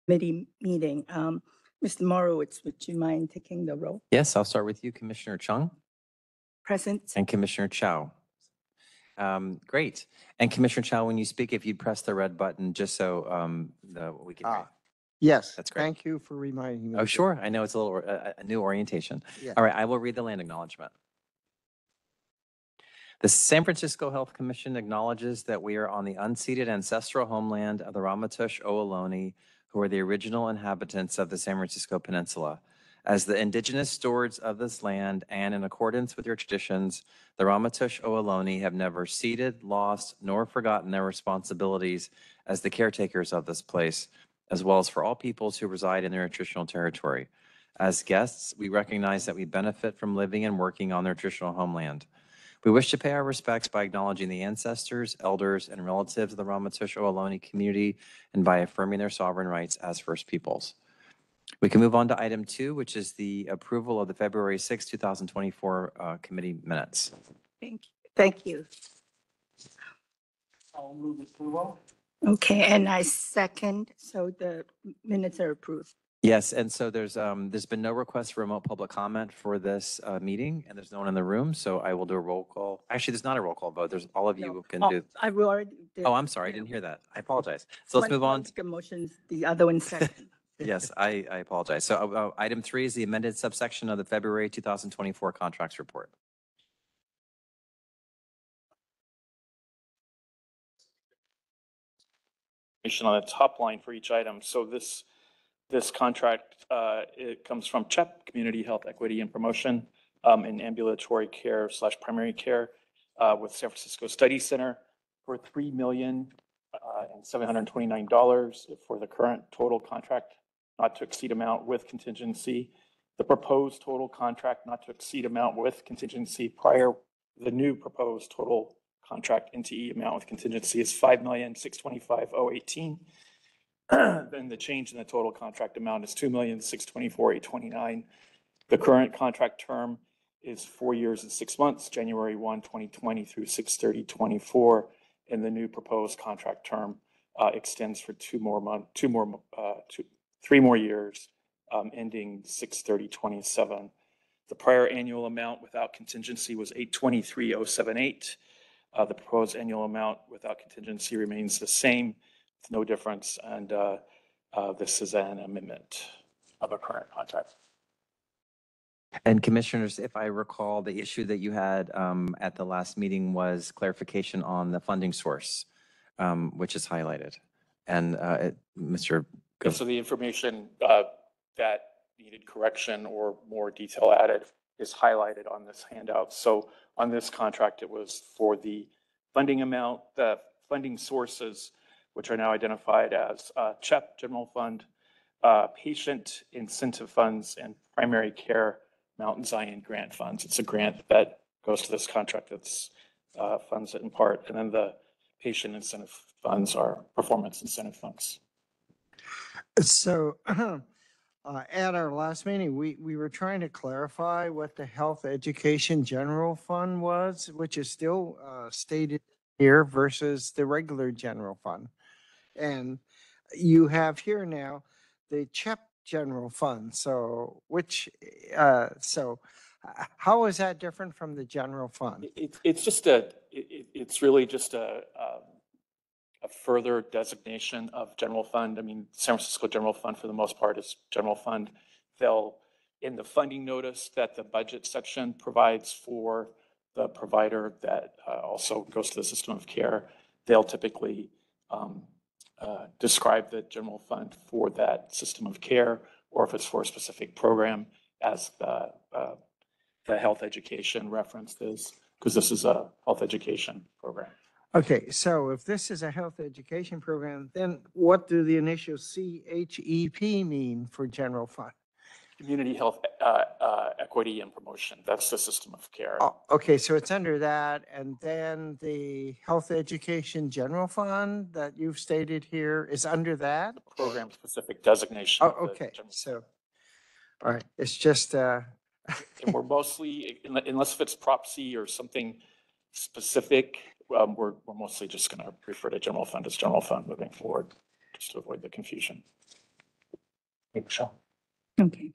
committee meeting. Mr. Morowitz, would you mind taking the roll? Yes, I'll start with you, Commissioner Chung Present. and Commissioner Chow. Great. And Commissioner Chow, when you speak, if you'd press the red button just so we can hear you. Yes. That's great. Thank you for reminding me. Oh, sure. I know it's a little a new orientation. Yeah. All right, I will read the land acknowledgement. The San Francisco Health Commission acknowledges that we are on the unceded ancestral homeland of the Ramaytush Ohlone, who are the original inhabitants of the San Francisco Peninsula. As the indigenous stewards of this land and in accordance with your traditions, the Ramaytush Ohlone have never ceded, lost, nor forgotten their responsibilities as the caretakers of this place, as well as for all peoples who reside in their traditional territory. As guests, we recognize that we benefit from living and working on their traditional homeland. We wish to pay our respects by acknowledging the ancestors, elders, and relatives of the Ramaytush Ohlone community and by affirming their sovereign rights as First Peoples. We can move on to item 2, which is the approval of the February 6, 2024 committee minutes. Thank you. I'll move approval. Okay, and I second, so the minutes are approved. Yes, and so there's been no request for remote public comment for this meeting, and there's no one in the room, so I will do a roll call. Actually, there's not a roll call vote. There's all of you who can do. I will already did. Oh, I'm sorry, I didn't hear that. I apologize. So let's move on. The motions, the other one second. Yes, I apologize. So item 3 is the amended subsection of the February 2024 contracts report. On the top line for each item. So this contract, it comes from CHEP, Community Health Equity and Promotion, in ambulatory care / primary care with San Francisco Study Center for $3,729 for the current total contract not to exceed amount with contingency. The proposed total contract not to exceed amount with contingency prior the new proposed total contract NTE amount with contingency is $5,625,018. Then the change in the total contract amount is $2,624,829. The current contract term is 4 years and 6 months, January 1, 2020 through 6/30/24, and the new proposed contract term extends for 3 more years, ending 6/30/27. The prior annual amount without contingency was $823,078. The proposed annual amount without contingency remains the same, with no difference, and this is an amendment of a current contract. And commissioners, if I recall, the issue that you had at the last meeting was clarification on the funding source, which is highlighted. And Mr. Yeah, so the information that needed correction or more detail added is highlighted on this handout. So on this contract, it was for the funding amount, the funding sources, which are now identified as CHEP, General Fund, Patient Incentive Funds, and Primary Care Mount Zion Grant Funds. It's a grant that goes to this contract that's funds it in part. And then the Patient Incentive Funds are performance incentive funds. So at our last meeting, we were trying to clarify what the Health Education General Fund was, which is still stated here versus the regular general fund. And you have here now the CHEP General Fund. So how is that different from the general fund? It's really just a further designation of general fund. I mean, San Francisco General Fund for the most part is general fund. They'll, in the funding notice that the budget section provides for the provider that also goes to the system of care, they'll typically describe the general fund for that system of care, or if it's for a specific program, as the health education reference is, because this is a health education program. Okay, so if this is a health education program, then what do the initials CHEP mean for general fund? Community Health Equity and Promotion. That's the system of care. Oh, okay, so it's under that, and then the Health Education General Fund that you've stated here is under that? Program-specific designation. Oh, okay, so, all right, it's just... And we're mostly, unless if it's Prop C or something specific, we're mostly just going to refer to general fund as general fund moving forward, just to avoid the confusion. Michelle, Okay,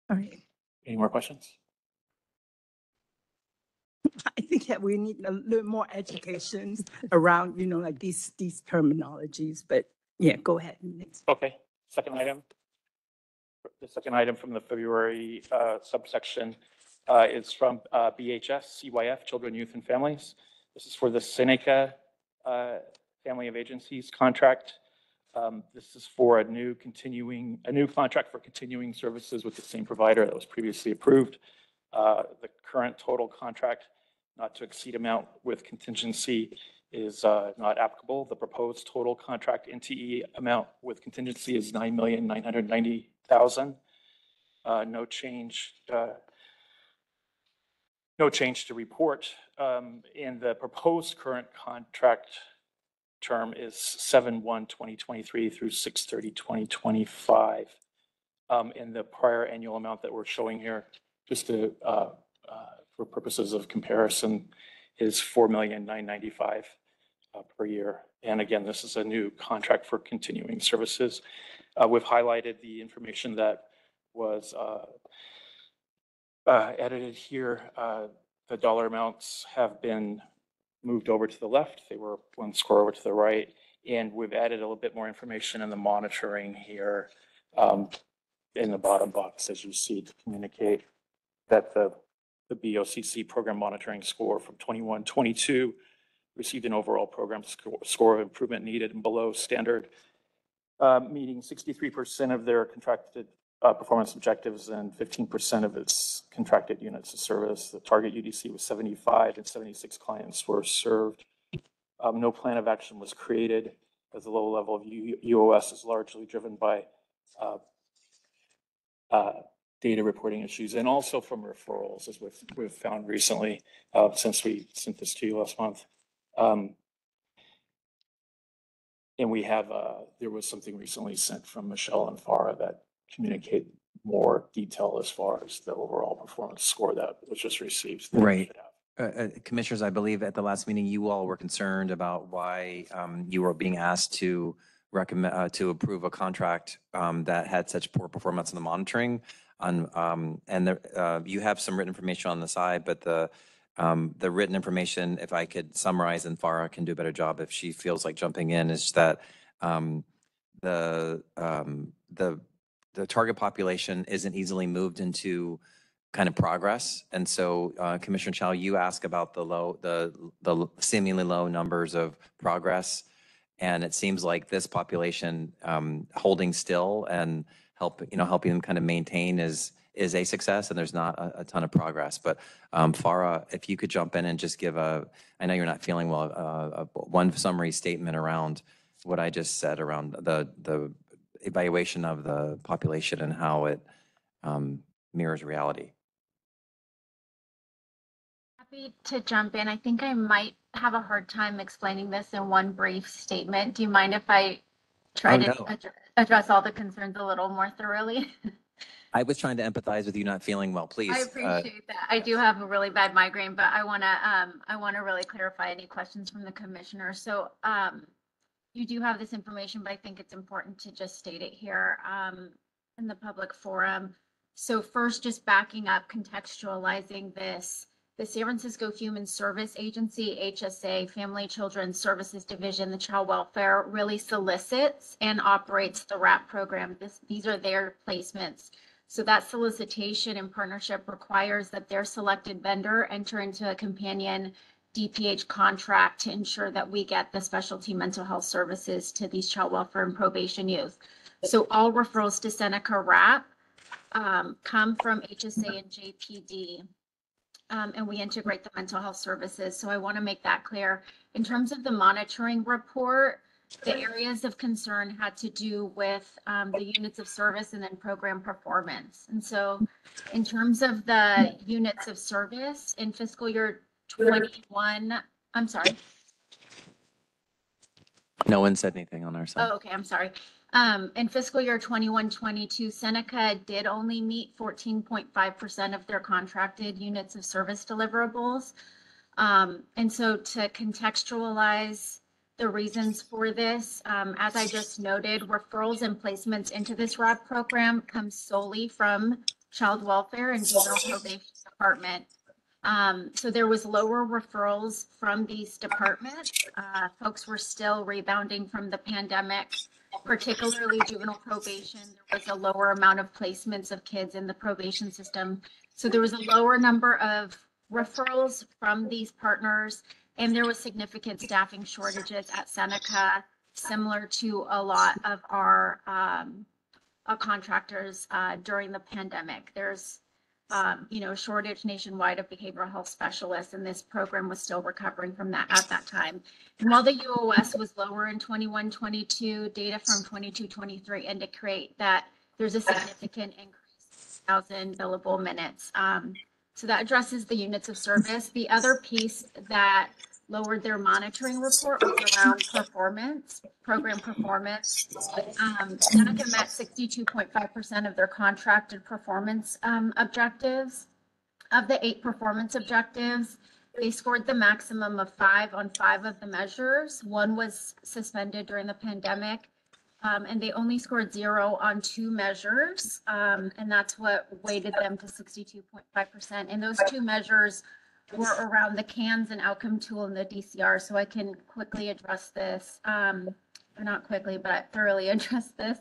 all right. any more questions? I think that we need a little more education around, like these terminologies, but yeah, go ahead. Next. Okay, second item. The second item from the February subsection is from BHS, CYF, Children, Youth, and Families. This is for the Seneca Family of Agencies contract. This is for a new contract for continuing services with the same provider that was previously approved. The current total contract not to exceed amount with contingency is not applicable. The proposed total contract NTE amount with contingency is $9,990,000. No change. No change to report. And the proposed current contract term is 7/1/2023 through 6/30/2025. And the prior annual amount that we're showing here, just to for purposes of comparison, is $4,995,000 per year. And again, this is a new contract for continuing services. We've highlighted the information that was edited here. The dollar amounts have been moved over to the left. They were one score over to the right. And we've added a little bit more information in the monitoring here in the bottom box, as you see, to communicate that the BOCC program monitoring score from 21-22 received an overall program score of improvement needed and below standard, meeting 63% of their contracted performance objectives and 15% of its contracted units of service. The target UDC was 75 and 76 clients were served. No plan of action was created as the low level of UOS is largely driven by data reporting issues and also from referrals, as we've found recently since we sent this to you last month. And we have, there was something recently sent from Michelle and Farah that communicate more detail as far as the overall performance score that was just received. Right. Commissioners, I believe at the last meeting, you all were concerned about why you were being asked to recommend to approve a contract that had such poor performance in the monitoring. You have some written information on the side, but the written information, if I could summarize, and Farah can do a better job if she feels like jumping in, is that the target population isn't easily moved into kind of progress. And so Commissioner Chow, you ask about the seemingly low numbers of progress. And it seems like this population holding still and helping them kind of maintain is a success, and there's not a ton of progress. But Farah, if you could jump in and just give I know you're not feeling well, one summary statement around what I just said around the evaluation of the population and how it mirrors reality. Happy to jump in. I think I might have a hard time explaining this in one brief statement. Do you mind if I try to address all the concerns a little more thoroughly? I was trying to empathize with you not feeling well, please. I appreciate that. I do have a really bad migraine, but I want to really clarify any questions from the commissioner. So you do have this information, but I think it's important to just state it here in the public forum. So first, just backing up, contextualizing this. The San Francisco Human Service Agency, HSA, Family Children Services Division, the Child Welfare, really solicits and operates the WRAP program. These are their placements. So that solicitation and partnership requires that their selected vendor enter into a companion DPH contract to ensure that we get the specialty mental health services to these child welfare and probation youth. So all referrals to Seneca WRAP come from HSA and JPD. And we integrate the mental health services. So I want to make that clear. In terms of the monitoring report, the areas of concern had to do with the units of service and then program performance. And so in terms of the units of service in fiscal year 21, I'm sorry. No one said anything on our side. Oh, okay, I'm sorry. In fiscal year 21-22, Seneca did only meet 14.5% of their contracted units of service deliverables. And so to contextualize the reasons for this. As I just noted, referrals and placements into this RAD program come solely from Child Welfare and Juvenile Probation Department. So there was lower referrals from these departments. Folks were still rebounding from the pandemic, particularly juvenile probation. There was a lower amount of placements of kids in the probation system. So there was a lower number of referrals from these partners, and there was significant staffing shortages at Seneca, similar to a lot of our contractors during the pandemic. There's shortage nationwide of behavioral health specialists, and this program was still recovering from that at that time. And while the UOS was lower in 21-22, data from 22-23 indicate that there's a significant increase in 1,000 billable minutes. So that addresses the units of service. The other piece that lowered their monitoring report was around performance, program performance. Seneca met 62.5% of their contracted performance objectives. Of the 8 performance objectives, they scored the maximum of 5 on 5 of the measures. 1 was suspended during the pandemic, and they only scored 0 on 2 measures, and that's what weighted them to 62.5%. And those 2 measures were around the CANS and outcome tool and the DCR. So I can quickly address this, or not quickly, but thoroughly address this.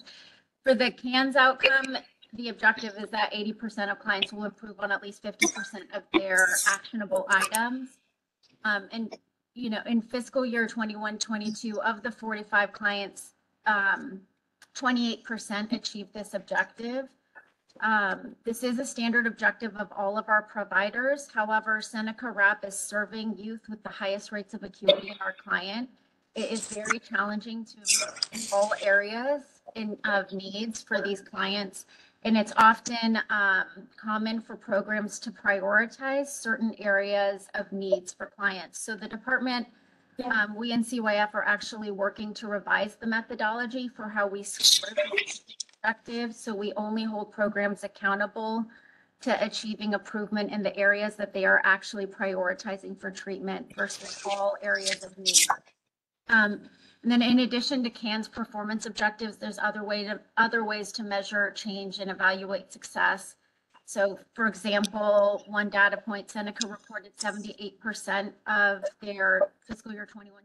For the CANS outcome, the objective is that 80% of clients will improve on at least 50% of their actionable items. And, in fiscal year 21-22, of the 45 clients, 28% achieved this objective. This is a standard objective of all of our providers. However, Seneca RAP is serving youth with the highest rates of acuity in our client. It is very challenging to meet all areas of needs for these clients. And it's often common for programs to prioritize certain areas of needs for clients. So the department, we in CYF are actually working to revise the methodology for how we score objectives. So we only hold programs accountable to achieving improvement in the areas that they are actually prioritizing for treatment versus all areas of need. And then in addition to CAN's performance objectives, there's other ways to measure change and evaluate success. So for example, one data point, Seneca reported 78% of their fiscal year 21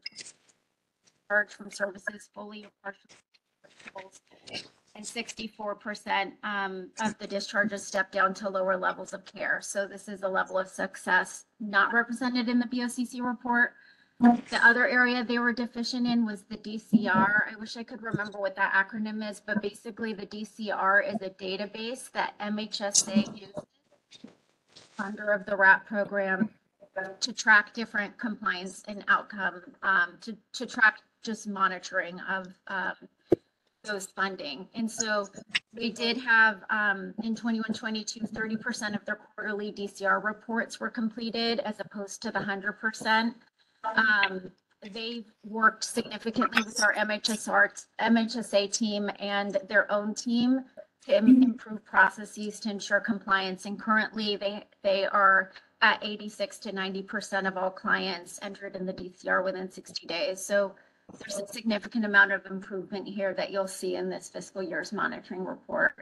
charge from services fully or partially, and 64% of the discharges stepped down to lower levels of care. So this is a level of success not represented in the BOCC report. The other area they were deficient in was the DCR. I wish I could remember what that acronym is, but basically the DCR is a database that MHSA uses under of the RAP program to track different compliance and outcome, to track just monitoring of those funding. And so they did have in 21-22, 30% of their quarterly DCR reports were completed as opposed to the 100%. They've worked significantly with our MHSA team and their own team to improve processes to ensure compliance. And currently they are at 86 to 90% of all clients entered in the DCR within 60 days. So there's a significant amount of improvement here that you'll see in this fiscal year's monitoring report.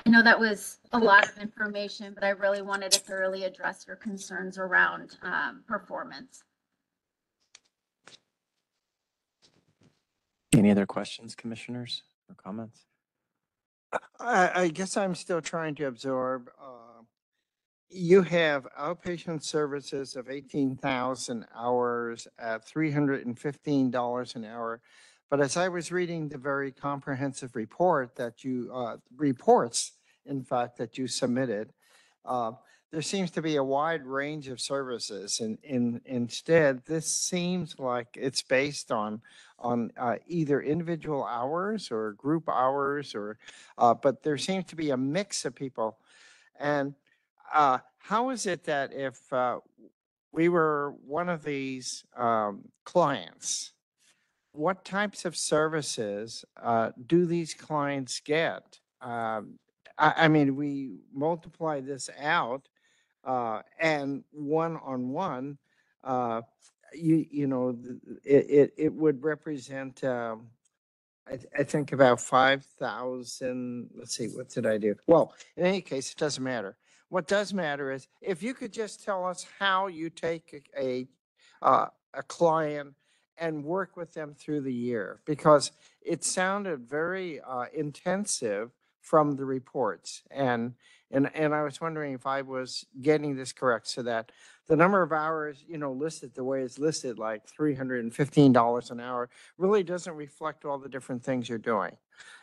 I know that was a lot of information, but I really wanted to thoroughly address your concerns around performance. Any other questions, commissioners, or comments? I guess I'm still trying to absorb. You have outpatient services of 18,000 hours at $315 an hour. But as I was reading the very comprehensive report that reports, in fact, that you submitted, there seems to be a wide range of services. And instead, this seems like it's based on either individual hours or group hours, but there seems to be a mix of people. And how is it that if we were one of these clients, what types of services do these clients get? I mean, we multiply this out and one-on-one, it would represent, I think about 5,000, let's see, what did I do? Well, in any case, it doesn't matter. What does matter is if you could just tell us how you take a client and work with them through the year, because it sounded very intensive from the reports. And I was wondering if I was getting this correct, so that the number of hours, listed the way it's listed, like $315 an hour, really doesn't reflect all the different things you're doing.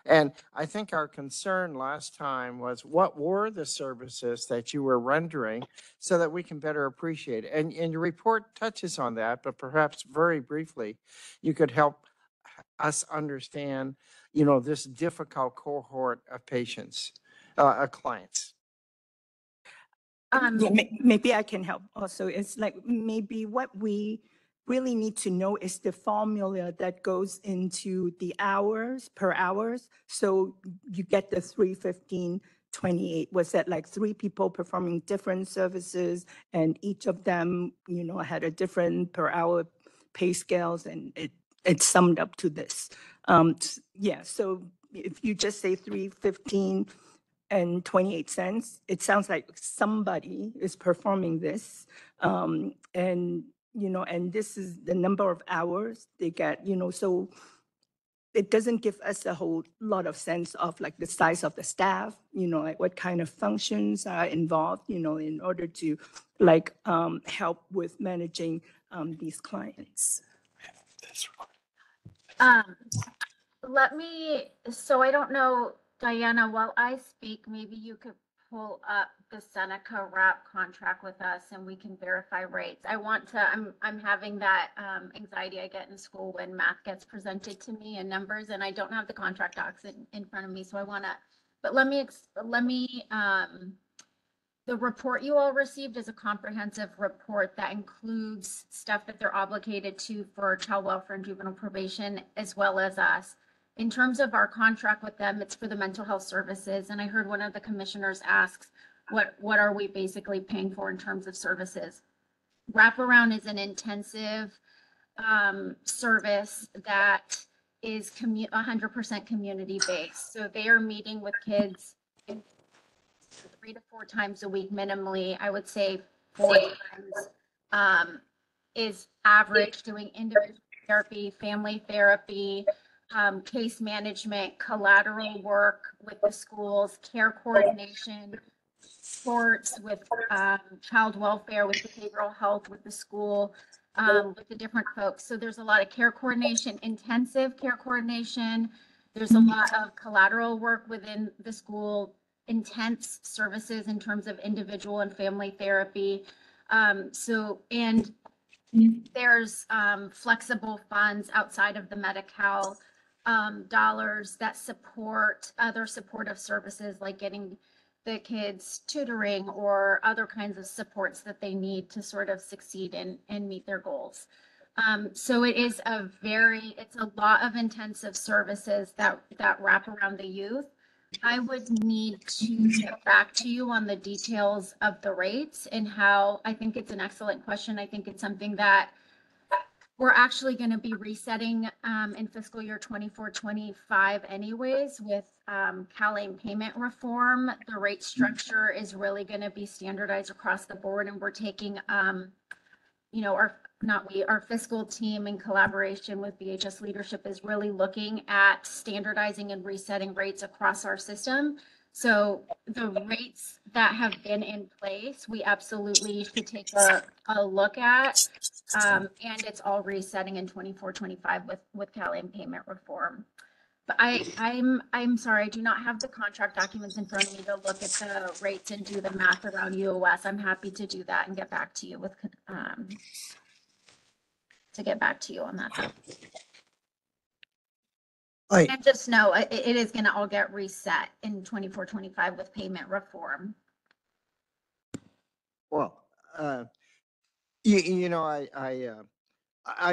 And I think our concern last time was, what were the services that you were rendering so that we can better appreciate it? And your report touches on that, but perhaps very briefly, you could help us understand, this difficult cohort of patients, clients. Yeah, maybe I can help also. It's like maybe what we really need to know is the formula that goes into the hours per hours. So you get the 315.28. Was that like 3 people performing different services, and each of them, had a different per hour pay scales, and it summed up to this. Yeah, so if you just say 315.28, it sounds like somebody is performing this. And this is the number of hours they get, so it doesn't give us a whole lot of sense of like the size of the staff, like what kind of functions are involved, in order to like help with managing these clients. So I don't know, Diana, while I speak, maybe you could pull up the Seneca wrap contract with us and we can verify rates. I'm having that anxiety I get in school when math gets presented to me in numbers, and I don't have the contract docs in front of me. So the report you all received is a comprehensive report that includes stuff that they're obligated to for child welfare and juvenile probation, as well as us. In terms of our contract with them, it's for the mental health services. And I heard one of the commissioners asks, what are we basically paying for in terms of services? Wraparound is an intensive service that is 100% community-based. So they are meeting with kids 3 to 4 times a week minimally. I would say 4 times is average, doing individual therapy, family therapy, case management, collateral work with the schools, care coordination, sports with child welfare, with behavioral health, with the school, with the different folks. So there's a lot of care coordination, intensive care coordination. There's a lot of collateral work within the school, intense services in terms of individual and family therapy. And there's flexible funds outside of the Medi-Cal dollars that support other supportive services, like getting the kids tutoring or other kinds of supports that they need to sort of succeed and meet their goals. So it's a lot of intensive services that wrap around the youth. I would need to get back to you on the details of the rates and how. I think it's an excellent question. I think it's something that we're actually going to be resetting in fiscal year 24-25 anyways with CalAIM payment reform. The rate structure is really going to be standardized across the board, and we're taking our fiscal team in collaboration with BHS leadership is really looking at standardizing and resetting rates across our system. So the rates that have been in place, we absolutely should take a look at. And it's all resetting in 24-25 with CalAIM payment reform. But I'm sorry, I do not have the contract documents in front of me to look at the rates and do the math around UOS. I'm happy to do that and get back to you with on that. And just know it is going to all get reset in 24-25 with payment reform. Well, I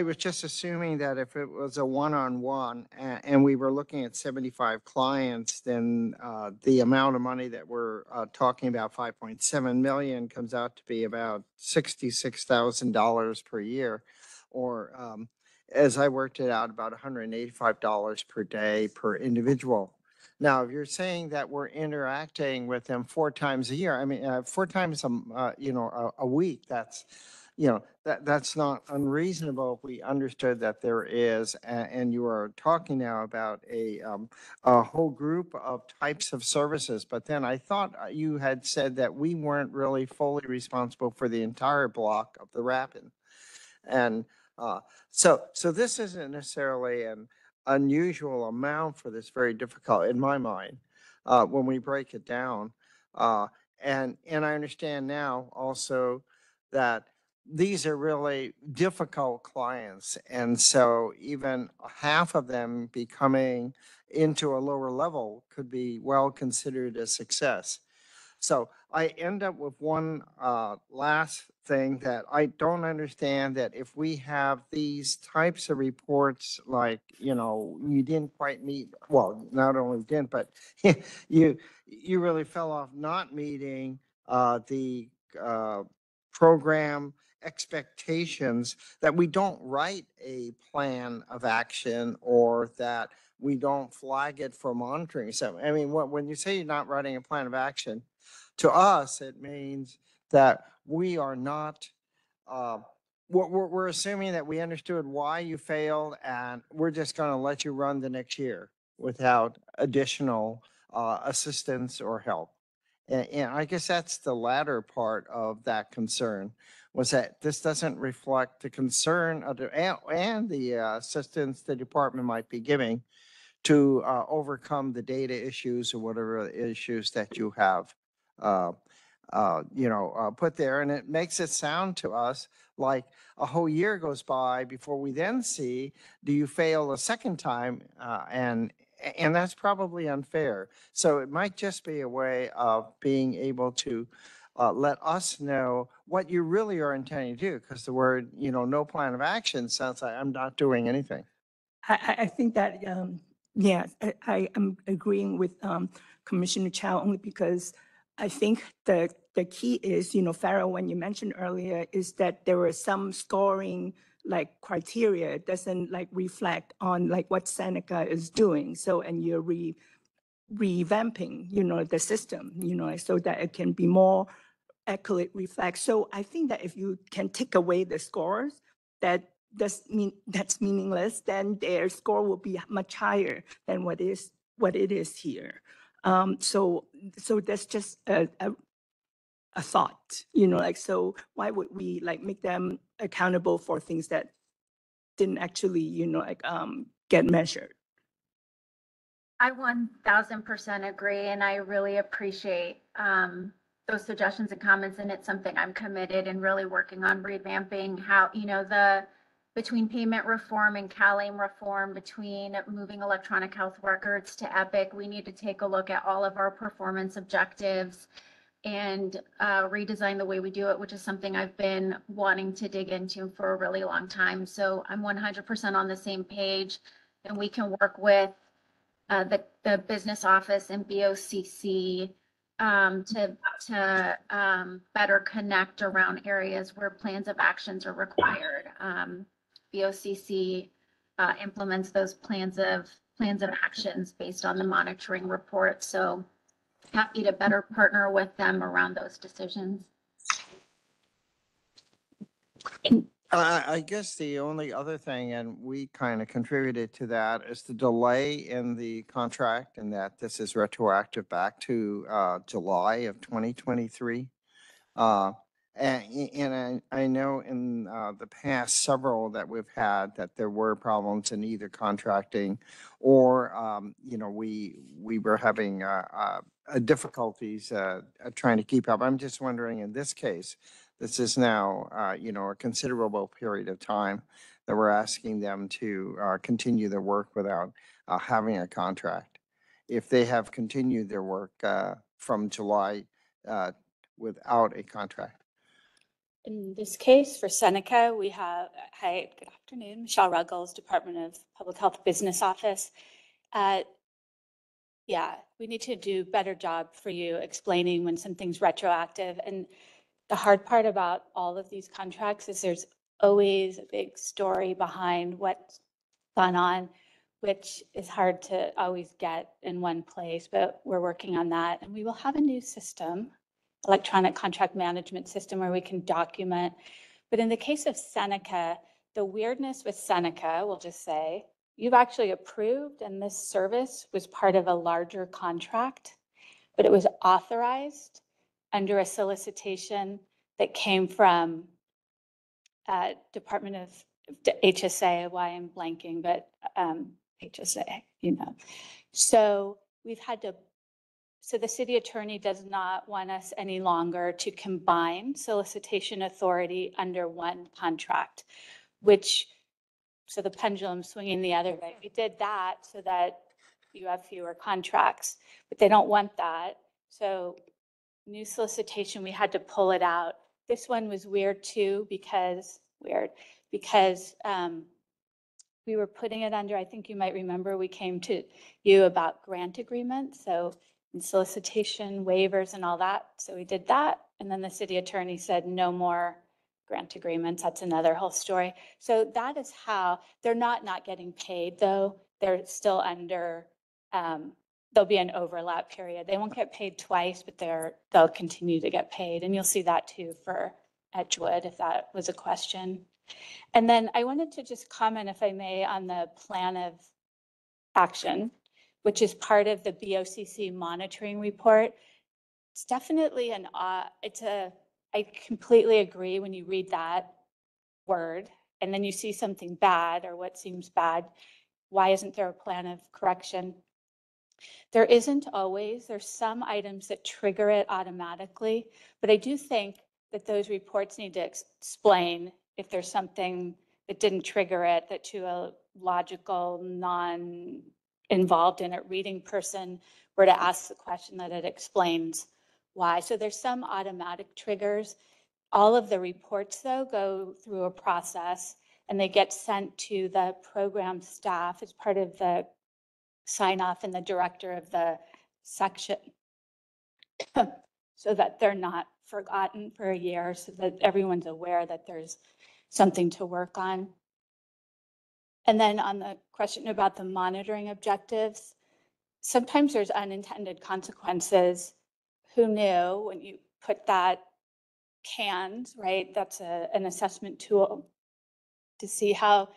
was just assuming that if it was a one-on-one and we were looking at 75 clients, then the amount of money that we're talking about, 5.7 million, comes out to be about $66,000 per year. or as I worked it out, about $185 per day per individual. Now, if you're saying that we're interacting with them 4 times a year, I mean, 4 times a week, that's, that's not unreasonable if we understood that there is, and you are talking now about a whole group of types of services. But then I thought you had said that we weren't really fully responsible for the entire block of the Rapid. And so this isn't necessarily an unusual amount for this very difficult, in my mind, when we break it down. And I understand now also that these are really difficult clients. And so even half of them becoming into a lower level could be well considered a success. So I end up with one last thing that I don't understand, that if we have these types of reports, like, you didn't quite meet, well, not only didn't, but you really fell off not meeting the program expectations, that we don't write a plan of action, or that we don't flag it for monitoring. So, I mean, when you say you're not writing a plan of action, to us, it means that we are not, we're assuming that we understood why you failed, and we're just going to let you run the next year without additional assistance or help. And I guess that's the latter part of that concern, was that this doesn't reflect the concern of and the assistance the department might be giving to overcome the data issues or whatever issues that you have put there. And it makes it sound to us like a whole year goes by before we then see, do you fail a second time? And that's probably unfair. So it might just be a way of being able to let us know what you really are intending to do, because the word, no plan of action sounds like I'm not doing anything. I think that, yeah, I am agreeing with Commissioner Chow, only because I think the key is, Farrell, when you mentioned earlier, is that there were some scoring like criteria. It doesn't like reflect on like what Seneca is doing. So, and you're revamping, the system, so that it can be more accurately reflect. So I think that if you can take away the scores, that's meaningless, then their score will be much higher than what it is here. So that's just a thought, so why would we like make them accountable for things that didn't actually, get measured? I 1000% agree, and I really appreciate those suggestions and comments, and it's something I'm committed and really working on revamping how, between payment reform and CalAIM reform, between moving electronic health records to Epic, we need to take a look at all of our performance objectives and redesign the way we do it, which is something I've been wanting to dig into for a really long time. So I'm 100% on the same page, and we can work with the business office and BOCC to better connect around areas where plans of actions are required. BOCC implements those plans of actions based on the monitoring report. So happy to better partner with them around those decisions. I guess the only other thing, and we kind of contributed to that, is the delay in the contract, and that this is retroactive back to July of 2023. And I know in the past several that we've had that there were problems in either contracting or, we were having difficulties trying to keep up. I'm just wondering, in this case, this is now, a considerable period of time that we're asking them to continue their work without having a contract. If they have continued their work from July without a contract. In this case, for Seneca, we have, hi, good afternoon, Michelle Ruggles, Department of Public Health Business Office. Yeah, we need to do a better job for you explaining when something's retroactive. And the hard part about all of these contracts is there's always a big story behind what's gone on, which is hard to always get in one place, but we're working on that. And we will have a new system, electronic contract management system, where we can document. But in the case of Seneca, the weirdness with Seneca, we'll just say, you've actually approved, and this service was part of a larger contract, but it was authorized under a solicitation that came from Department of HSA, why I'm blanking, but HSA, you know. So we've had to, so the city attorney does not want us any longer to combine solicitation authority under one contract, which, so the pendulum swinging the other way. We did that so that you have fewer contracts, but they don't want that. So new solicitation, we had to pull it out. This one was weird too, because we were putting it under, I think you might remember, we came to you about grant agreements. So in solicitation, waivers and all that. So we did that. And then the city attorney said, no more grant agreements. That's another whole story. So that is how, they're not getting paid though. They're still under, there'll be an overlap period. They won't get paid twice, but they'll continue to get paid. And you'll see that too for Edgewood, if that was a question. And then I wanted to just comment, if I may, on the plan of action, which is part of the BOCC monitoring report. It's definitely I completely agree when you read that word and then you see something bad or what seems bad. Why isn't there a plan of correction? There isn't always. There's some items that trigger it automatically, but I do think that those reports need to explain if there's something that didn't trigger it, that to a logical, non-involved in it reading person were to ask the question, that it explains why. So there's some automatic triggers. All of the reports though go through a process and they get sent to the program staff as part of the sign off and the director of the section so that they're not forgotten for a year, so that everyone's aware that there's something to work on. And then on the question about the monitoring objectives, sometimes there's unintended consequences. Who knew when you put that CANS, right? That's an assessment tool to see how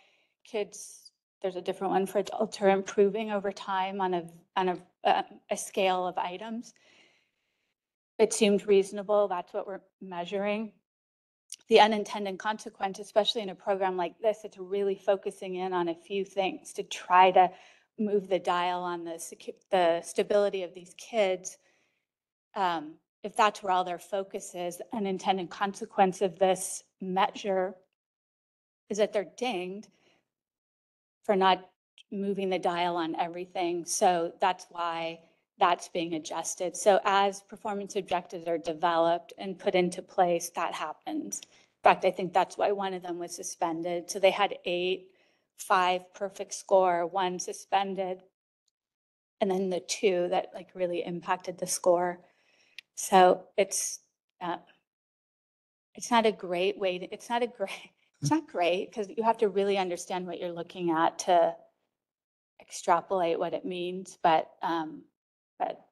kids, there's a different one for adults, are improving over time on a scale of items. It seemed reasonable. That's what we're measuring. The unintended consequence, especially in a program like this, it's really focusing in on a few things to try to move the dial on the stability of these kids. If that's where all their focus is, the unintended consequence of this measure is that they're dinged for not moving the dial on everything. So that's why that's being adjusted. So as performance objectives are developed and put into place, that happens. In fact, I think that's why one of them was suspended. So they had 8, 5 perfect score, 1 suspended, and then the 2 that like really impacted the score. So it's not a great way to, it's not great because you have to really understand what you're looking at to extrapolate what it means, but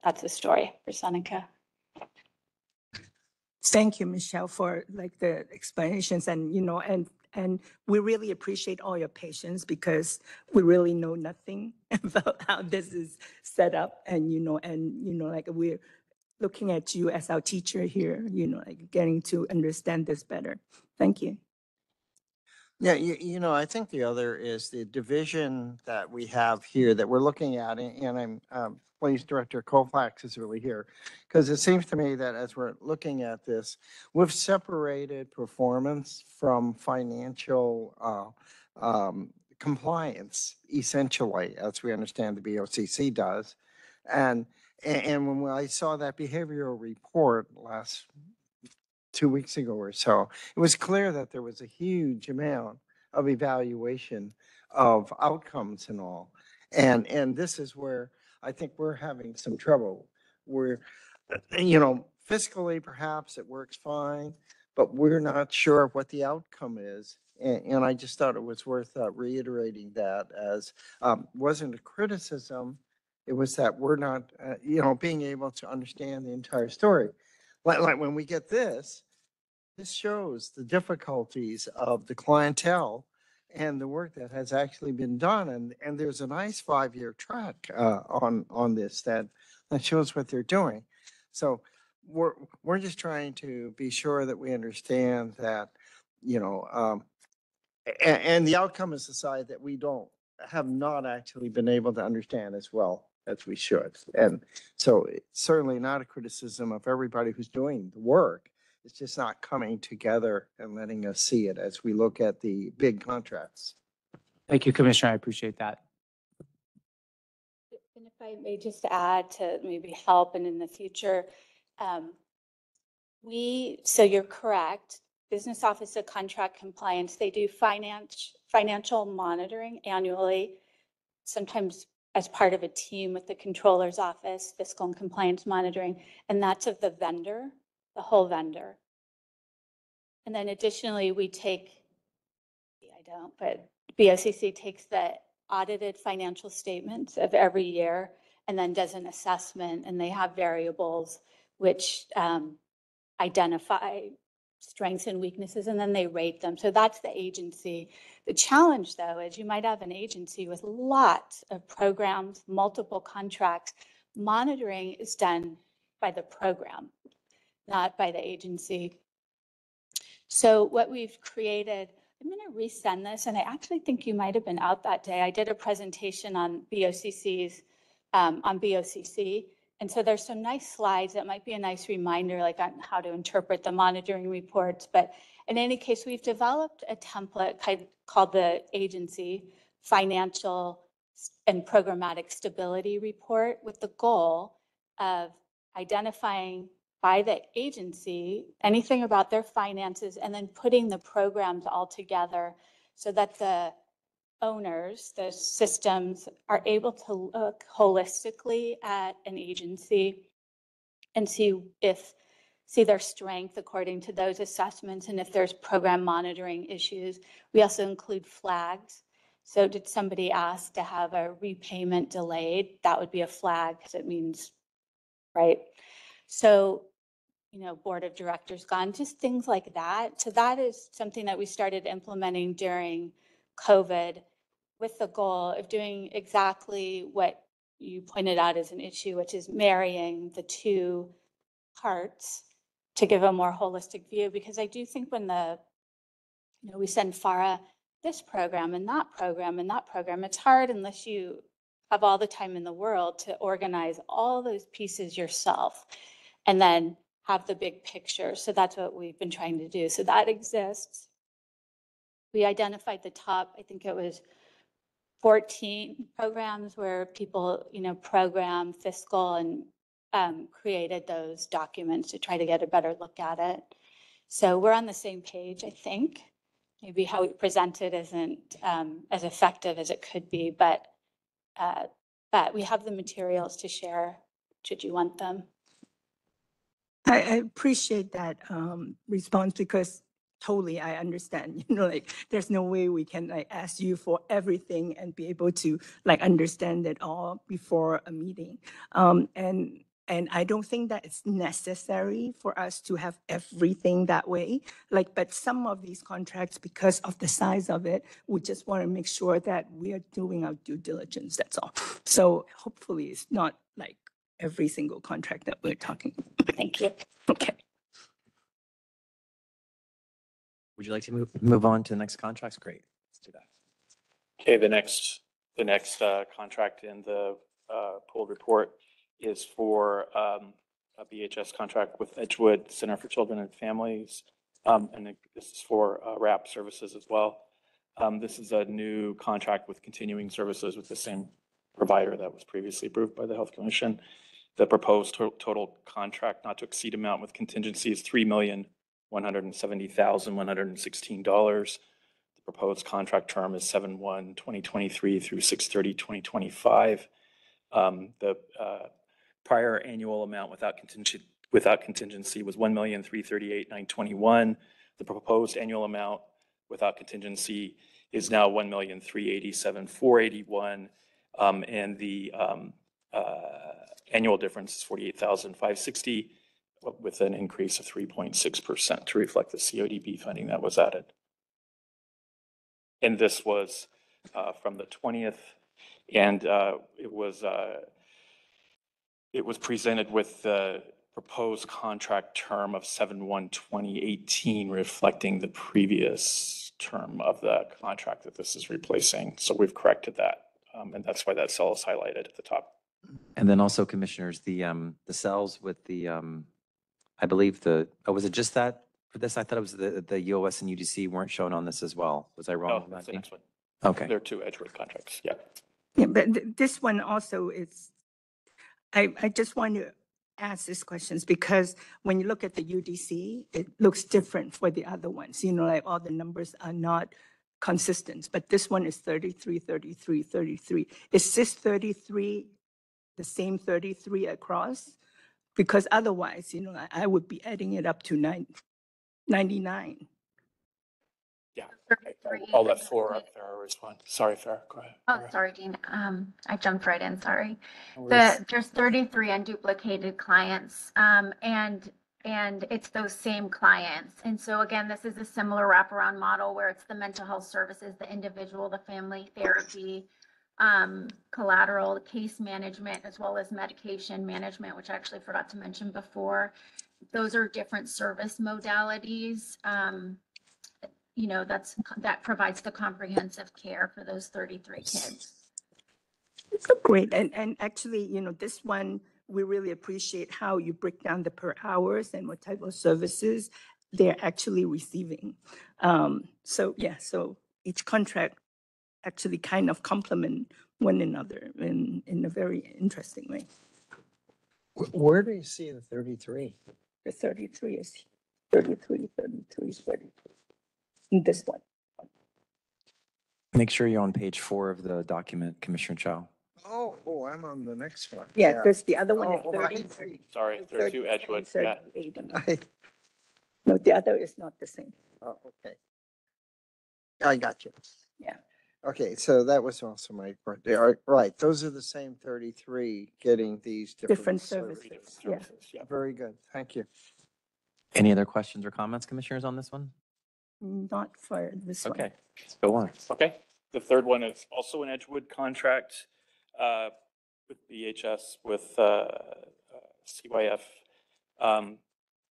that's the story for Seneca. Thank you, Michelle, for like the explanations, and and we really appreciate all your patience because we really know nothing about how this is set up, and like we're looking at you as our teacher here, like getting to understand this better. Thank you. Yeah, I think the other is the division that we have here that we're looking at, and I'm pleased Director Colfax is really here, because it seems to me that as we're looking at this, we've separated performance from financial compliance, essentially, as we understand the BOCC does. And when I saw that behavioral report last 2 weeks ago or so, it was clear that there was a huge amount of evaluation of outcomes and all. And this is where I think we're having some trouble. We're, fiscally perhaps it works fine, but we're not sure what the outcome is And I just thought it was worth reiterating that as, wasn't a criticism. It was that we're not, being able to understand the entire story. Like when we get this shows the difficulties of the clientele and the work that has actually been done. And there's a nice 5-year track on this that shows what they're doing. So we're just trying to be sure that we understand that, and the outcome is the side that we have not actually been able to understand as well as we should. And so it's certainly not a criticism of everybody who's doing the work. It's just not coming together and letting us see it as we look at the big contracts. Thank you, Commissioner. I appreciate that. And if I may just add to maybe help and in the future, so you're correct, Business Office of Contract Compliance, they do financial monitoring annually, sometimes as part of a team with the Controller's Office, fiscal and compliance monitoring, and that's of the vendor, the whole vendor. And then additionally, but BOCC takes the audited financial statements of every year and then does an assessment, and they have variables which identify strengths and weaknesses, and then they rate them. So that's the agency. The challenge, though, is you might have an agency with lots of programs, multiple contracts. Monitoring is done by the program, not by the agency. So what we've created, I'm going to resend this, and I actually think you might have been out that day. I did a presentation on BOCC's, on BOCC. And so there's some nice slides that might be a nice reminder, like on how to interpret the monitoring reports. But in any case, we've developed a template called the Agency Financial and Programmatic Stability Report with the goal of identifying by the agency anything about their finances and then putting the programs all together so that the owners, the systems, are able to look holistically at an agency and see their strength according to those assessments, and if there's program monitoring issues. We also include flags. So did somebody ask to have a repayment delayed? That would be a flag because it means, right? So, board of directors gone, just things like that. So that is something that we started implementing during COVID with the goal of doing exactly what you pointed out as an issue, which is marrying the two parts to give a more holistic view. Because I do think when we send FARA this program and that program and that program, it's hard unless you have all the time in the world to organize all those pieces yourself and then have the big picture. So that's what we've been trying to do. So that exists. We identified the top, I think it was 14 programs where people, program fiscal and created those documents to try to get a better look at it. So we're on the same page, I think. Maybe how we present it isn't as effective as it could be, but we have the materials to share should you want them. I appreciate that response because totally I understand, there's no way we can ask you for everything and be able to understand it all before a meeting. And I don't think that it's necessary for us to have everything that way. But some of these contracts, because of the size of it, we just want to make sure that we are doing our due diligence, that's all. So hopefully it's not every single contract that we're talking. Thank you. Okay. Would you like to move on to the next contracts? Great, let's do that. Okay, the next contract in the pooled report is for a BHS contract with Edgewood Center for Children and Families. And this is for RAP services as well. This is a new contract with continuing services with the same provider that was previously approved by the Health Commission. The proposed total contract not to exceed amount with contingency is $3,170,116. The proposed contract term is 7/1/2023 through 6/30/2025. The prior annual amount without contingency was $1,338,921. The proposed annual amount without contingency is now 1,387,481. And the annual difference is 48,560 with an increase of 3.6% to reflect the CODB funding that was added. And this was from the 20th, and it was presented with the proposed contract term of 7/1/2018, reflecting the previous term of the contract that this is replacing. So we've corrected that, and that's why that cell is highlighted at the top. And then also, commissioners, the cells with the, I believe was it just that for this? I thought it was the UOS and UDC weren't shown on this as well. Was I wrong? Oh, on that's that? the next one. Okay. There are two Edgewood contracts, yeah. Yeah, but this one also is, I just want to ask these questions because when you look at the UDC, it looks different for the other ones. You know, like all the numbers are not consistent, but this one is 33, 33, 33. Is this 33 the same 33 across? Because otherwise, you know, I would be adding it up to 99. Yeah, I'll let Farah respond. Sorry, Farah, go ahead. Oh, sorry, Dean. I jumped right in, sorry. No worries. There's 33 unduplicated clients, and it's those same clients. And so again, this is a similar wraparound model where it's the mental health services, the individual, the family therapy, collateral, case management, as well as medication management, which I actually forgot to mention before. Those are different service modalities. You know, that provides the comprehensive care for those 33 kids. Great. And actually, you know, this one, we really appreciate how you break down the per hours and what type of services they're actually receiving. So yeah, so each contract actually kind of complement one another in a very interesting way. Where do you see the 33? The 33 is 33, 33, 33. And this one. Make sure you're on page 4 of the document, Commissioner Chow. Oh, I'm on the next one. Yeah, because the other one is Oh, 30. I see. Sorry, there are two Edgewood, yeah. 80. I- No, the other is not the same. Oh, okay. I got you. Yeah. Okay, so that was also my part. They are, right, those are the same 33 getting these Different services. services. Yeah. Yeah. Very good, thank you. Any other questions or comments, commissioners, on this one? Not for this one. Okay, let's go on. Okay, the third one is also an Edgewood contract with BHS, with CYF.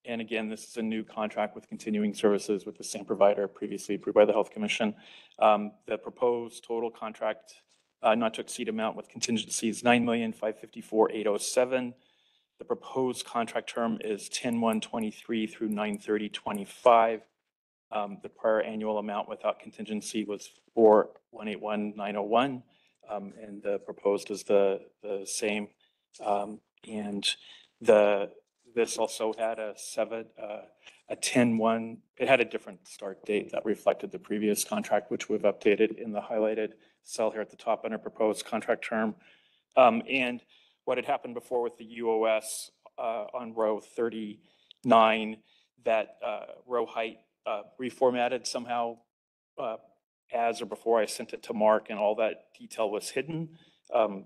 And again, this is a new contract with continuing services with the same provider previously approved by the Health Commission. The proposed total contract not to exceed amount with contingency is $9,554,807. The proposed contract term is 10/1/23 through 9/30/25. The prior annual amount without contingency was $4,181,901, and the proposed is the same. And this also had a 10/1. It had a different start date that reflected the previous contract, which we've updated in the highlighted cell here at the top under proposed contract term. And what had happened before with the UOS on row 39, that row height reformatted somehow as or before I sent it to Mark, and all that detail was hidden.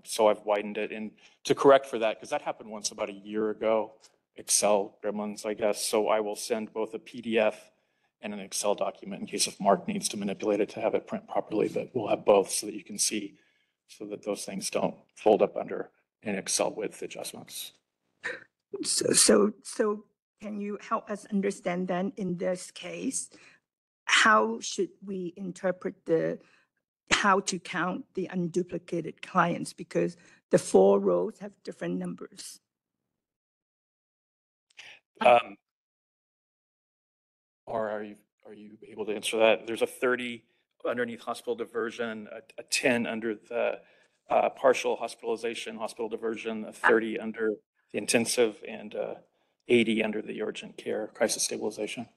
So I've widened it, and to correct for that, because that happened once about a year ago, Excel gremlins, I guess. So I will send both a PDF and an Excel document in case if Mark needs to manipulate it to have it print properly, but we'll have both so that you can see, so that those things don't fold up under an Excel width adjustments. So can you help us understand then in this case, how should we interpret how to count the unduplicated clients? Because the 4 rows have different numbers. Or are you able to answer that? There's a 30 underneath hospital diversion, a 10 under the partial hospitalization, hospital diversion, a 30 under the intensive, and 80 under the urgent care crisis stabilization.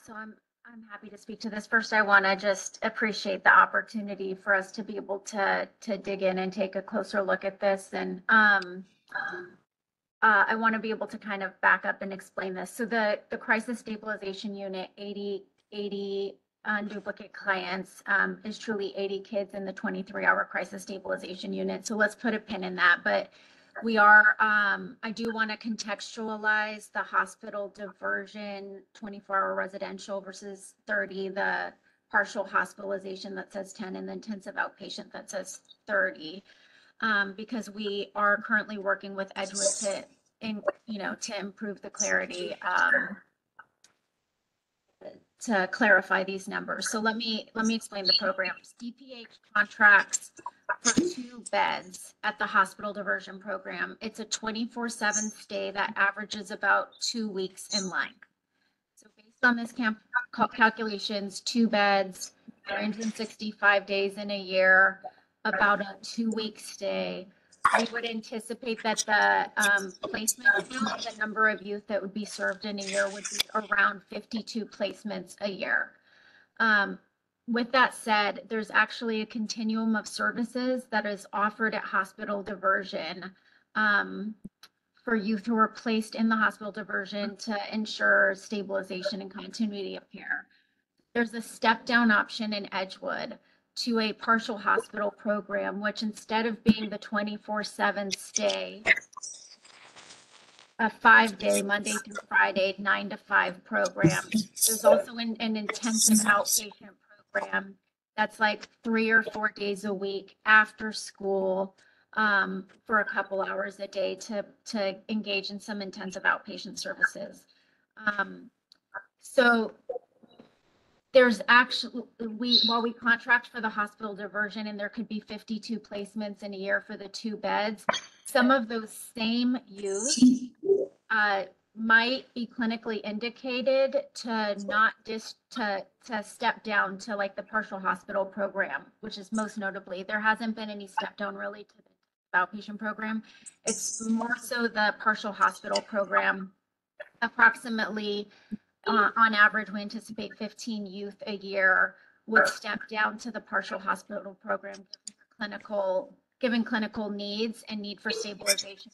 So I'm happy to speak to this. First, I want to just appreciate the opportunity for us to be able to dig in and take a closer look at this. And I want to be able to kind of back up and explain this. So the crisis stabilization unit, 80 80 unduplicate clients is truly 80 kids in the 23-hour crisis stabilization unit. So let's put a pin in that. But we are, I do want to contextualize the hospital diversion 24-hour residential versus 30, the partial hospitalization that says 10, and the intensive outpatient that says 30. Because we are currently working with Edgewood to improve the clarity, to clarify these numbers. So let me explain the programs. DPH contracts for 2 beds at the hospital diversion program. It's a 24/7 stay that averages about 2 weeks in length. So based on this calculations, 2 beds, 365 days in a year, about a 2-week stay. We would anticipate that the placement count, the number of youth that would be served in a year, would be around 52 placements a year. With that said, there's actually a continuum of services that is offered at hospital diversion for youth who are placed in the hospital diversion to ensure stabilization and continuity of care. There's a step-down option in Edgewood to a partial hospital program, which instead of being the 24/7 stay, a 5-day Monday through Friday 9 to 5 program. There's also an intensive outpatient program that's like 3 or 4 days a week after school, for a couple hours a day to engage in some intensive outpatient services. So there's actually, while we contract for the hospital diversion and there could be 52 placements in a year for the 2 beds, some of those same youth might be clinically indicated to not to step down to like the partial hospital program, which is most notably. There hasn't been any step down really to the outpatient program. It's more so the partial hospital program. Approximately on average, we anticipate 15 youth a year would step down to the partial hospital program, given clinical needs and need for stabilization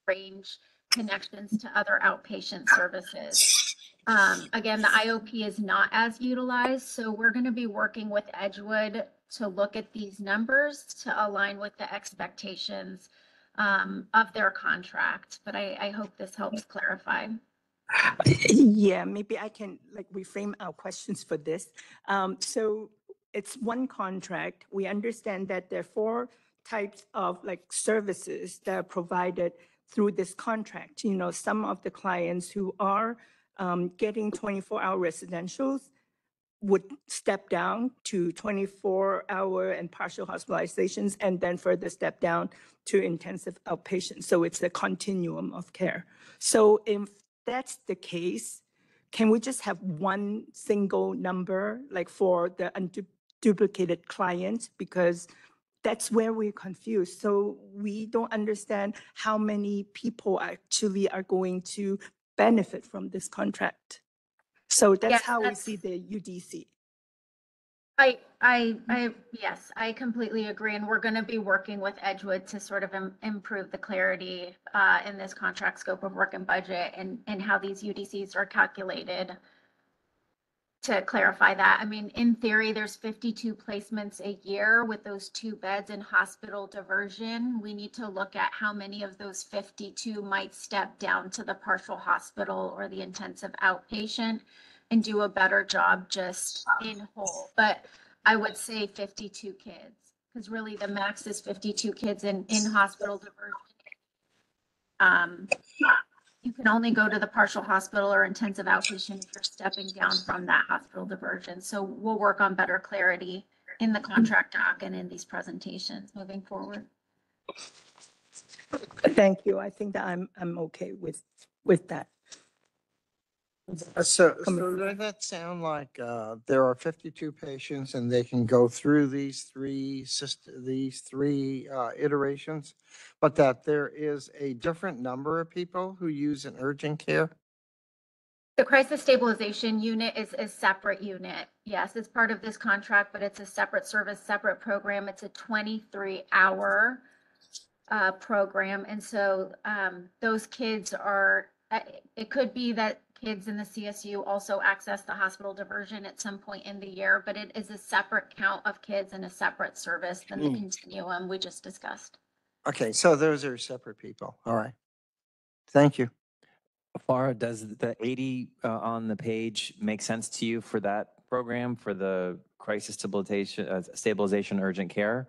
range connections to other outpatient services. Again, the IOP is not as utilized, so we're going to be working with Edgewood to look at these numbers to align with the expectations of their contract. But I hope this helps clarify. Yeah, maybe I can like reframe our questions for this. So it's one contract. We understand that there are 4 types of like services that are provided through this contract. You know, some of the clients who are getting 24-hour residentials would step down to 24-hour and partial hospitalizations, and then further step down to intensive outpatient. So it's a continuum of care. So if that's the case, can we just have one single number like for the unduplicated clients? Because that's where we're confused. So we don't understand how many people actually are going to benefit from this contract. So that's Yes, how we that's- see the UDC. Yes, I completely agree. And we're going to be working with Edgewood to sort of improve the clarity in this contract scope of work and budget and how these UDCs are calculated to clarify that. I mean, in theory, there's 52 placements a year with those 2 beds in hospital diversion. We need to look at how many of those 52 might step down to the partial hospital or the intensive outpatient and do a better job just in whole. But I would say 52 kids, because really the max is 52 kids in hospital diversion. You can only go to the partial hospital or intensive outpatient if you're stepping down from that hospital diversion. So we'll work on better clarity in the contract doc and in these presentations moving forward. Thank you. I think that I'm okay with that. So does that sound like there are 52 patients and they can go through these three iterations, but that there is a different number of people who use an urgent care? The crisis stabilization unit is a separate unit. Yes, it's part of this contract, but it's a separate service, separate program. It's a 23-hour program. And so those kids are, it could be that kids in the CSU also access the hospital diversion at some point in the year, but it is a separate count of kids and a separate service than the continuum we just discussed. Okay, so those are separate people. All right. Thank you. Farah, does the 80 on the page make sense to you for that program, for the crisis stabilization urgent care?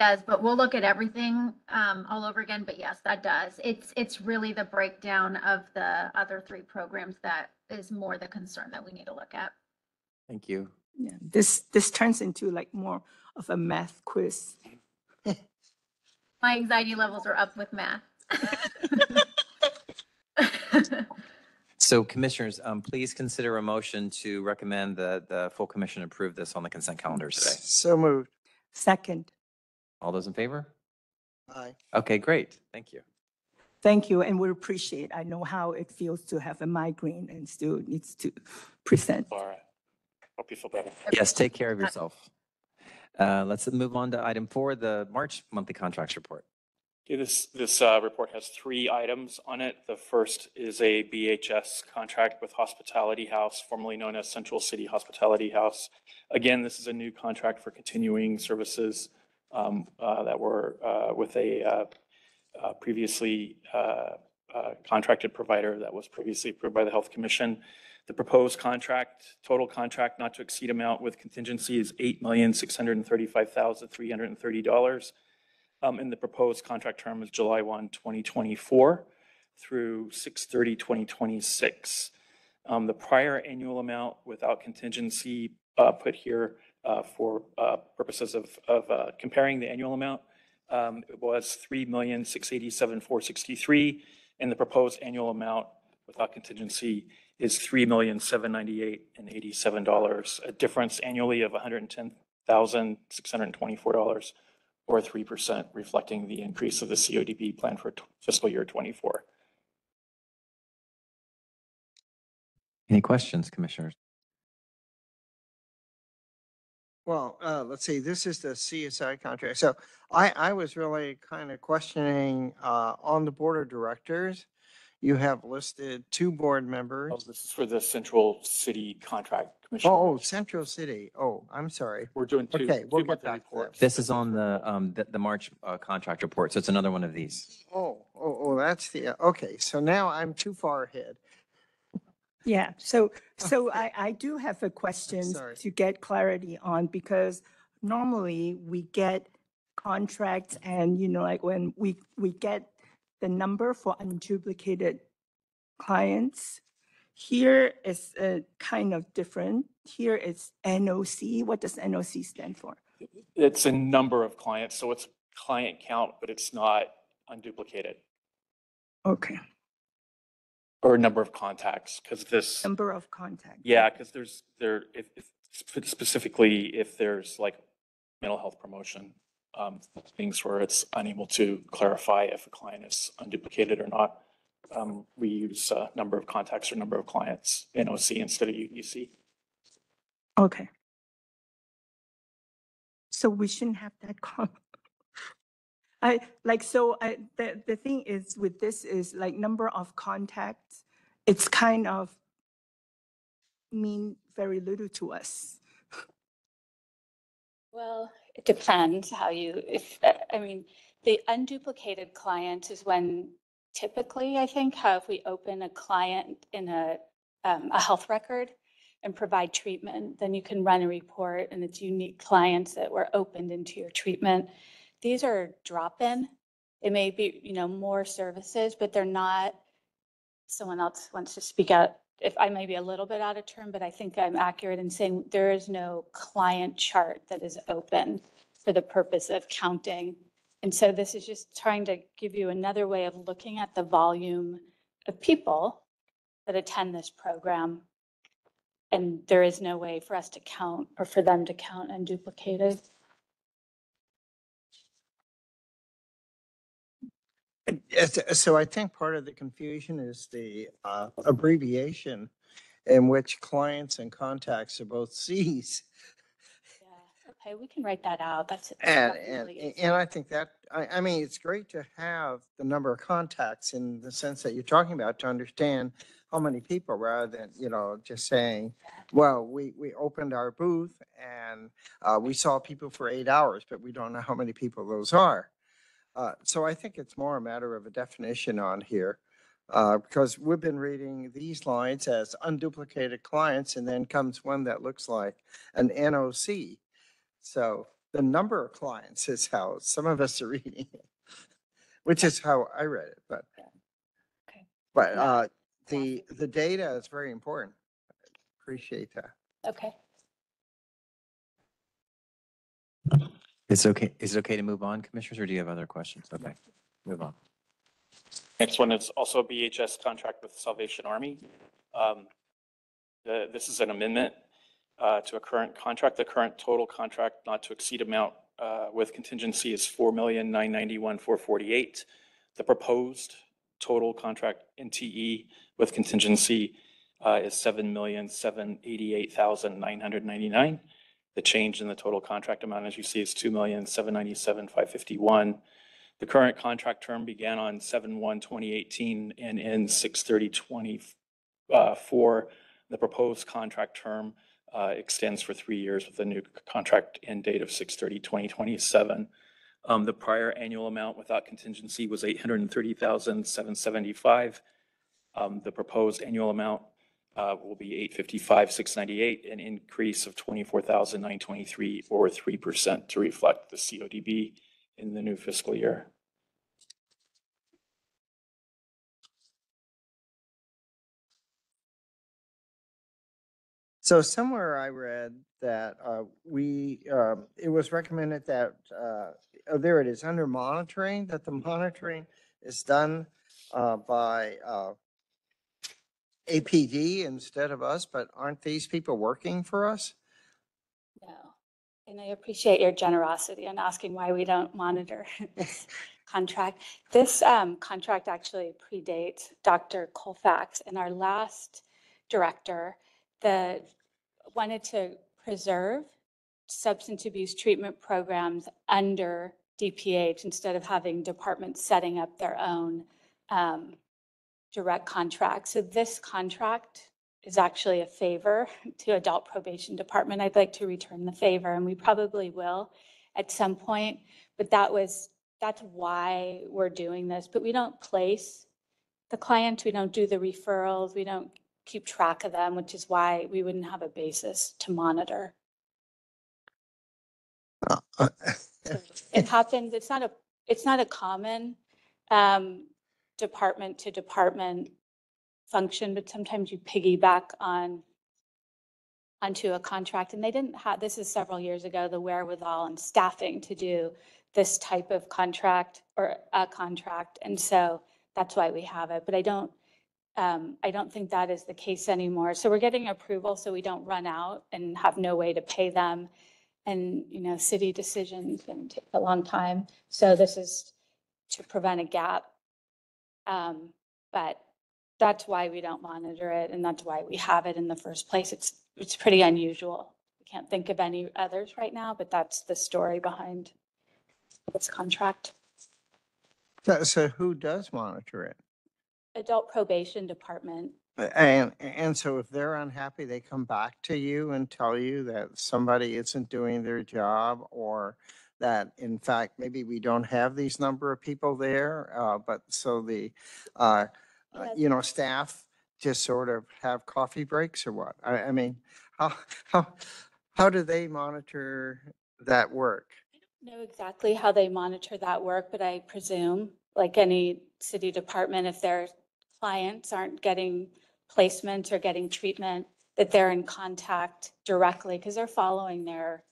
Does, but we'll look at everything all over again. But yes, that does. It's really the breakdown of the other three programs that is more the concern that we need to look at. Thank you. Yeah, this turns into like more of a math quiz. My anxiety levels are up with math. So commissioners, please consider a motion to recommend that the full commission approve this on the consent calendar today. So moved. Second, All those in favor? Aye. Okay, great. Thank you. thank you, and we appreciate. I know how it feels to have a migraine and still needs to present. Laura, hope you feel better. Yes, take care of yourself. Let's move on to item 4, the March monthly contracts report. Okay, this report has 3 items on it. The first is a BHS contract with Hospitality House, formerly known as Central City Hospitality House. Again, this is a new contract for continuing services that were with a previously contracted provider that was previously approved by the Health Commission. The proposed contract, total contract not to exceed amount with contingency is $8,635,330. And the proposed contract term is July 1, 2024 through 6/30/2026. The prior annual amount without contingency put here for purposes of comparing the annual amount it was $3,687,463, and the proposed annual amount without contingency is $3,798,087, a difference annually of $110,624. Or 3%, reflecting the increase of the CODB plan for fiscal year 24. Any questions, commissioners? Well, let's see, this is the CSI contract. So I was really kind of questioning on the board of directors. You have listed 2 board members. Oh, this is for the Central City Contract Commission. Oh, Central City. Oh, I'm sorry. We're doing 2 Okay, we'll get monthly back to that. reports. This is on the March contract report, so it's another one of these. Oh, that's the, okay, so now I'm too far ahead. Yeah, so I do have a question Sorry. to get clarity on, because normally we get contracts and, like when we get the number for unduplicated clients, here is kind of different. Here it's NOC. What does NOC stand for? It's a number of clients, so it's client count, but it's not unduplicated, Okay, or number of contacts, because this. number of contacts. Yeah, because if specifically if there's like mental health promotion, things where it's unable to clarify if a client is unduplicated or not, we use number of contacts or number of clients, NOC instead of UEC. Okay. So we shouldn't have that the thing is with this is like number of contacts, it's kind of mean very little to us. Well, it depends how you, the unduplicated client is when typically, I think, how if we open a client in a health record and provide treatment, then you can run a report and it's unique clients that were opened into your treatment. These are drop-in. It may be, more services, but they're not, someone else wants to speak out. If I may be a little bit out of turn, but I think I'm accurate in saying there is no client chart that is open for the purpose of counting. And so this is just trying to give you another way of looking at the volume of people that attend this program. And there is no way for us to count or for them to count unduplicated. So I think part of the confusion is the abbreviation in which clients and contacts are both Cs. Yeah, okay, we can write that out. That's And definitely- I think that, I mean, it's great to have the number of contacts in the sense that you're talking about to understand how many people rather than, just saying, well, we opened our booth and we saw people for 8 hours, but we don't know how many people those are. So I think it's more a matter of a definition on here. Because we've been reading these lines as unduplicated clients, and then comes one that looks like an NOC. So the number of clients is how some of us are reading it, which is how I read it, but. Okay. But Yeah. the data is very important. Appreciate that. Okay. Is it okay to move on, commissioners, or do you have other questions? Okay, move on. Next one is also a BHS contract with Salvation Army. This is an amendment to a current contract. The current total contract not to exceed amount with contingency is $4,991,448. The proposed total contract NTE with contingency is $7,788,999. The change in the total contract amount, as you see, is $2,797,551. The current contract term began on 7/1/2018 and ends 6/30/24. The proposed contract term extends for 3 years with a new contract end date of 6/30/2027. The prior annual amount without contingency was $830,775. The proposed annual amount will be $855,698, an increase of $24,923 or 3% to reflect the CODB in the new fiscal year. So somewhere I read that it was recommended that, there it is, under monitoring, that the monitoring is done by APD instead of us, but aren't these people working for us? No. And I appreciate your generosity in asking why we don't monitor this contract. This contract actually predates Dr. Colfax, and our last director wanted to preserve substance abuse treatment programs under DPH instead of having departments setting up their own direct contracts. So this contract is actually a favor to adult probation department. I'd like to return the favor, and we probably will at some point, but that's why we're doing this. But we don't place the clients, we don't do the referrals, we don't keep track of them, which is why we wouldn't have a basis to monitor. It happens, it's not a common department to department function, but sometimes you piggyback onto a contract, and they didn't have, this is several years ago, the wherewithal and staffing to do this type of contract or a contract. And so that's why we have it, but I don't think that is the case anymore. So we're getting approval so we don't run out and have no way to pay them. And, city decisions can take a long time. So this is to prevent a gap. But that's why we don't monitor it, and that's why we have it in the first place. It's pretty unusual. I can't think of any others right now, but that's the story behind this contract. So who does monitor it? Adult probation department. And so if they're unhappy, they come back to you and tell you that somebody isn't doing their job, or that in fact, maybe we don't have these number of people there, but so the, staff just sort of have coffee breaks or what? I mean, how do they monitor that work? I don't know exactly how they monitor that work, but I presume, like any city department, if their clients aren't getting placements or getting treatment, that they're in contact directly because they're following their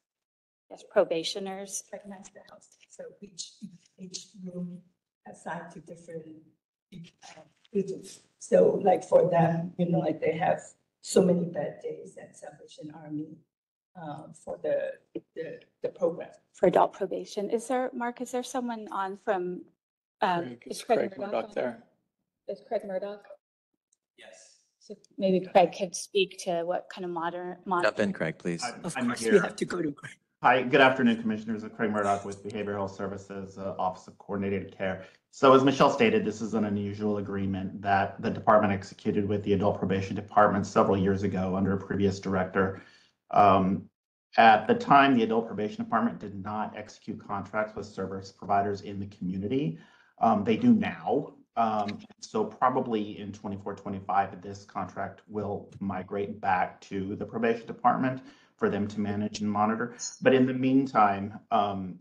probationers. Recognize the house. So each room assigned to different agents. So like for them, like they have so many bad days at Salvation Army for the program. For adult probation. Mark, is there someone on from, is Craig Murdoch on there? Is Craig Murdoch? Yes. So maybe Craig could speak to what kind of Jump in, Craig, please. Of I'm course, we here. have to go to Greg. Hi, good afternoon, Commissioners. Craig Murdoch with Behavioral Health Services, Office of Coordinated Care. So as Michelle stated, this is an unusual agreement that the department executed with the Adult Probation Department several years ago under a previous director. At the time, the Adult Probation Department did not execute contracts with service providers in the community. They do now. So probably in 24-25, this contract will migrate back to the probation department for them to manage and monitor. But in the meantime, the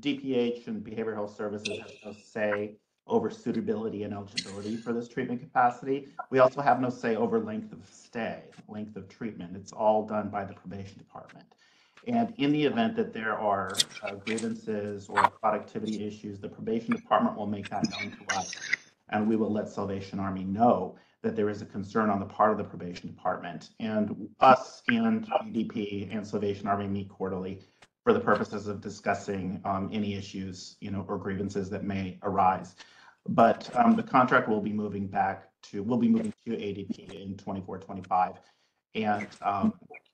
DPH and Behavioral Health Services has no say over suitability and eligibility for this treatment capacity. We also have no say over length of stay, length of treatment. It's all done by the probation department. And in the event that there are grievances or productivity issues, the probation department will make that known to us. And we will let Salvation Army know that there is a concern on the part of the probation department. And us and EDP and Salvation Army meet quarterly for the purposes of discussing any issues, or grievances that may arise. But the contract will be moving to ADP in 24-25. And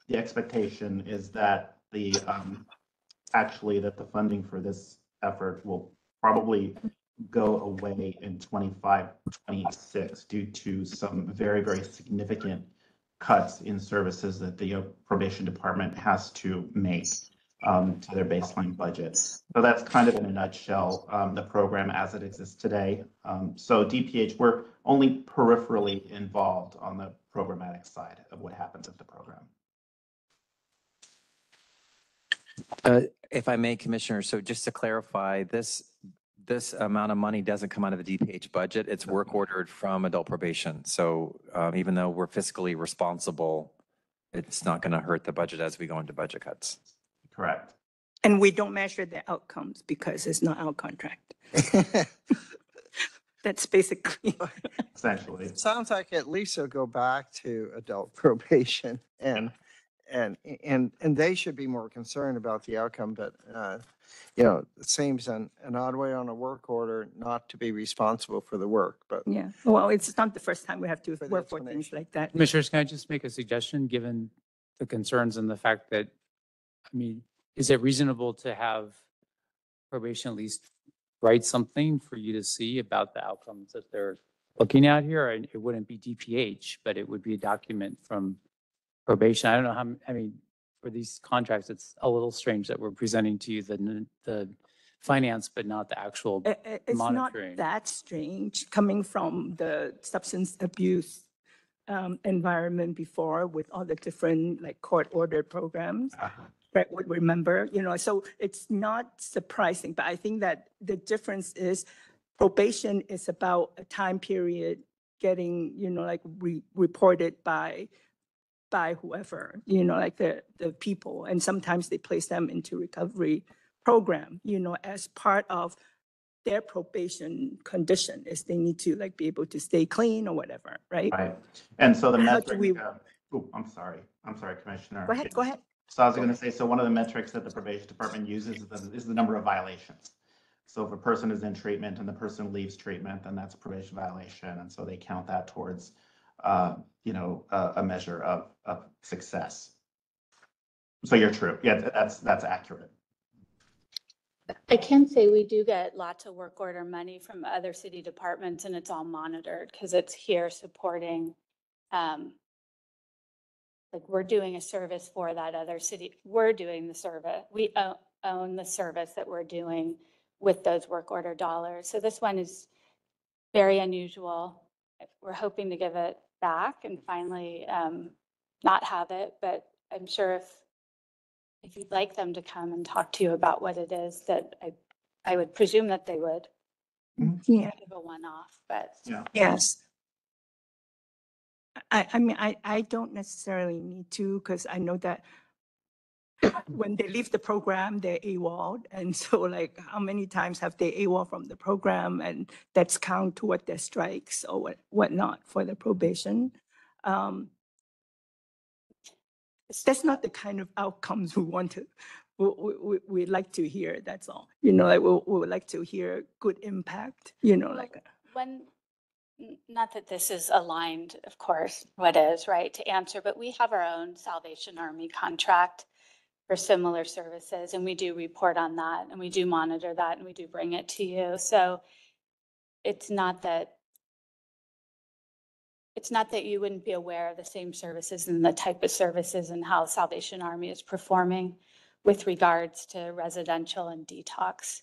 the expectation is that that the funding for this effort will probably go away in 25-26 due to some very, very significant cuts in services that the probation department has to make to their baseline budget. So that's kind of in a nutshell the program as it exists today. So DPH, we're only peripherally involved on the programmatic side of what happens at the program. If I may, Commissioner, so just to clarify, this amount of money doesn't come out of the DPH budget. It's work ordered from adult probation. So even though we're fiscally responsible, it's not going to hurt the budget as we go into budget cuts. Correct. And we don't measure the outcomes because it's not our contract. That's basically. Essentially. It sounds like at least they'll go back to adult probation and they should be more concerned about the outcome, but it seems an odd way on a work order not to be responsible for the work, but. Yeah, well, it's not the first time we have to For the work for things explanation. like that. Commissioners, can I just make a suggestion, given the concerns and the fact that, is it reasonable to have probation at least write something for you to see about the outcomes that they're looking at here? And it wouldn't be DPH, but it would be a document from probation. I don't know how, for these contracts, it's a little strange that we're presenting to you the finance, but not the actual It's not monitoring. that strange coming from the substance abuse environment before with all the different like court-ordered programs. Brett would remember, so it's not surprising, but I think that the difference is probation is about a time period getting, reported by whoever, like the people. And sometimes they place them into recovery program, as part of their probation condition is they need to be able to stay clean or whatever, right? Right. And so the How do metric, we- I'm sorry, Commissioner. Go ahead. So I was going to say, so one of the metrics that the probation department uses is the number of violations. So if a person is in treatment and the person leaves treatment, then that's a probation violation. And so they count that towards, a measure of success. So you're true. Yeah, that's accurate. I can say we do get lots of work order money from other city departments and it's all monitored because it's here supporting, we're doing a service for that other city. We're doing the service. We own the service that we're doing with those work order dollars. So this one is very unusual. We're hoping to give it back and finally not have it, but I'm sure if you'd like them to come and talk to you about what it is, that I would presume that they would. Yeah. Give a one-off, but. Yeah. Yes. I don't necessarily need to, because I know that when they leave the program, they're AWOL. And so how many times have they AWOL from the program, and that's count toward their strikes or whatnot for the probation. That's not the kind of outcomes we want to, we like to hear, that's all. We would like to hear good impact, When Not that this is aligned, of course, what is, right, to answer, but we have our own Salvation Army contract for similar services, and we do report on that, and we do monitor that, and we do bring it to you. So it's not that you wouldn't be aware of the same services and the type of services and how Salvation Army is performing with regards to residential and detox.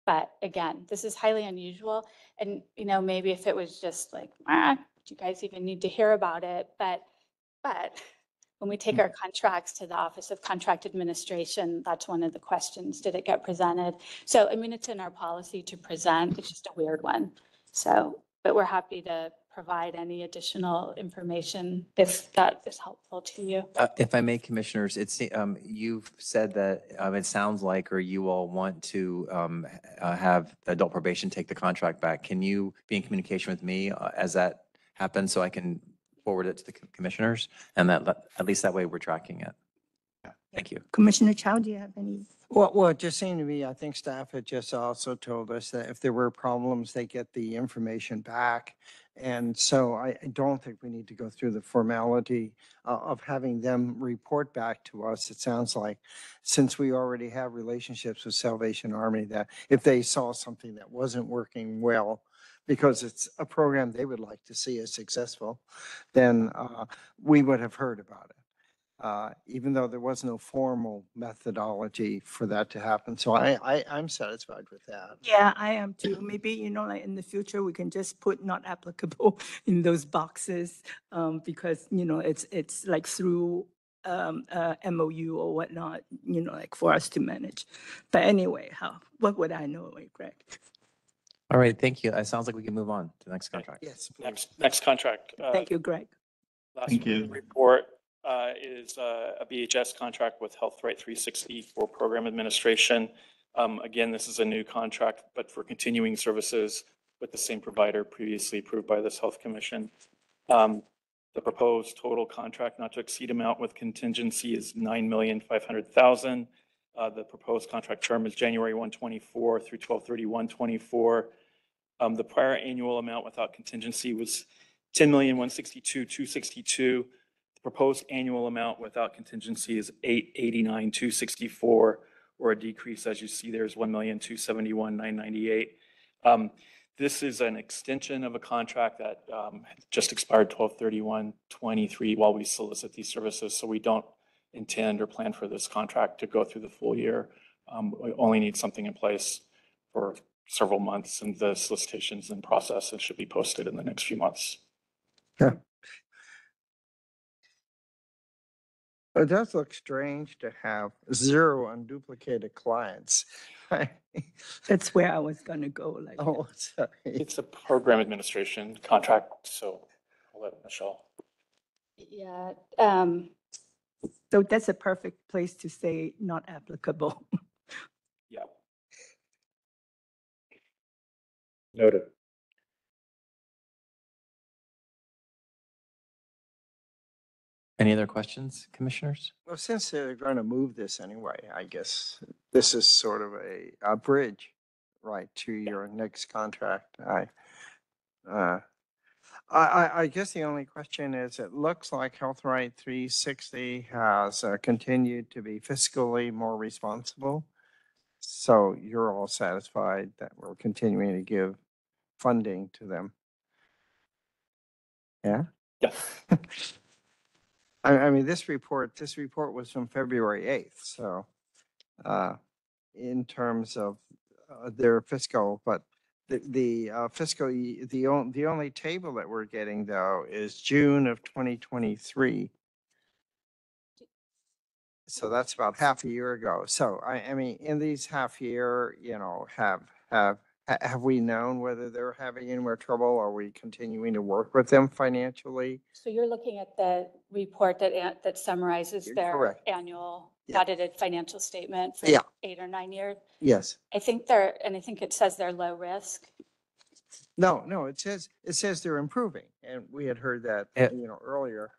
But again, this is highly unusual. And, maybe if it was just like, do you guys even need to hear about it? But when we take our contracts to the Office of Contract Administration, that's one of the questions. Did it get presented? So, it's in our policy to present. It's just a weird one. So, but we're happy to provide any additional information if that is helpful to you. If I may, commissioners, you've said that it sounds like, or you all want to have adult probation take the contract back. Can you be in communication with me as that happens so I can forward it to the commissioners? And that at least that way we're tracking it. Thank you. Commissioner Chow, do you have any? Well, it just seemed to me, I think staff had just also told us that if there were problems, they get the information back. And so I don't think we need to go through the formality of having them report back to us. It sounds like, since we already have relationships with Salvation Army, that if they saw something that wasn't working well, because it's a program they would like to see as successful, then we would have heard about it. Even though there was no formal methodology for that to happen. So I'm satisfied with that. Yeah, I am too. Maybe, like in the future, we can just put not applicable in those boxes because, it's like through MOU or whatnot, like for us to manage. But anyway, what would I know, Greg? All right, thank you. It sounds like we can move on to the next contract. Yes. Next contract. Thank you, Greg. Last Thank you. report is a BHS contract with Health Right 360 for program administration. Again, this is a new contract, but for continuing services with the same provider previously approved by this Health Commission. The proposed total contract not to exceed amount with contingency is $9,500,000. The proposed contract term is January 1/24 through 12/31/24. The prior annual amount without contingency was $10,162,262. The proposed annual amount without contingency is $889,264, or a decrease, as you see, there's $1,271,998. This is an extension of a contract that just expired 12/31/23 while we solicit these services. So we don't intend or plan for this contract to go through the full year. We only need something in place for several months, and the solicitation's in process and should be posted in the next few months. Yeah. It does look strange to have 0 unduplicated clients. That's where I was going to go. Like, Oh, sorry. It's a program administration contract, so I'll let Michelle. Yeah. so that's a perfect place to say not applicable. Yeah. Noted. Any other questions, commissioners? Well, since they're going to move this anyway, I guess this is sort of a bridge, right, to your next contract. I guess the only question is, it looks like Health Right 360 has continued to be fiscally more responsible. So you're all satisfied that we're continuing to give funding to them? Yeah? Yeah. I mean, this report was from February 8th. So in terms of their fiscal, but the fiscal, the only table that we're getting though is June of 2023. So that's about half a year ago. So I mean, in these half year, have we known whether they're having any more trouble? Are we continuing to work with them financially? So you're looking at the report that summarizes You're their correct. annual Yeah. audited financial statement for Yeah. 8 or 9 years. Yes. I think it says they're low risk. No, it says they're improving, and we had heard that, earlier.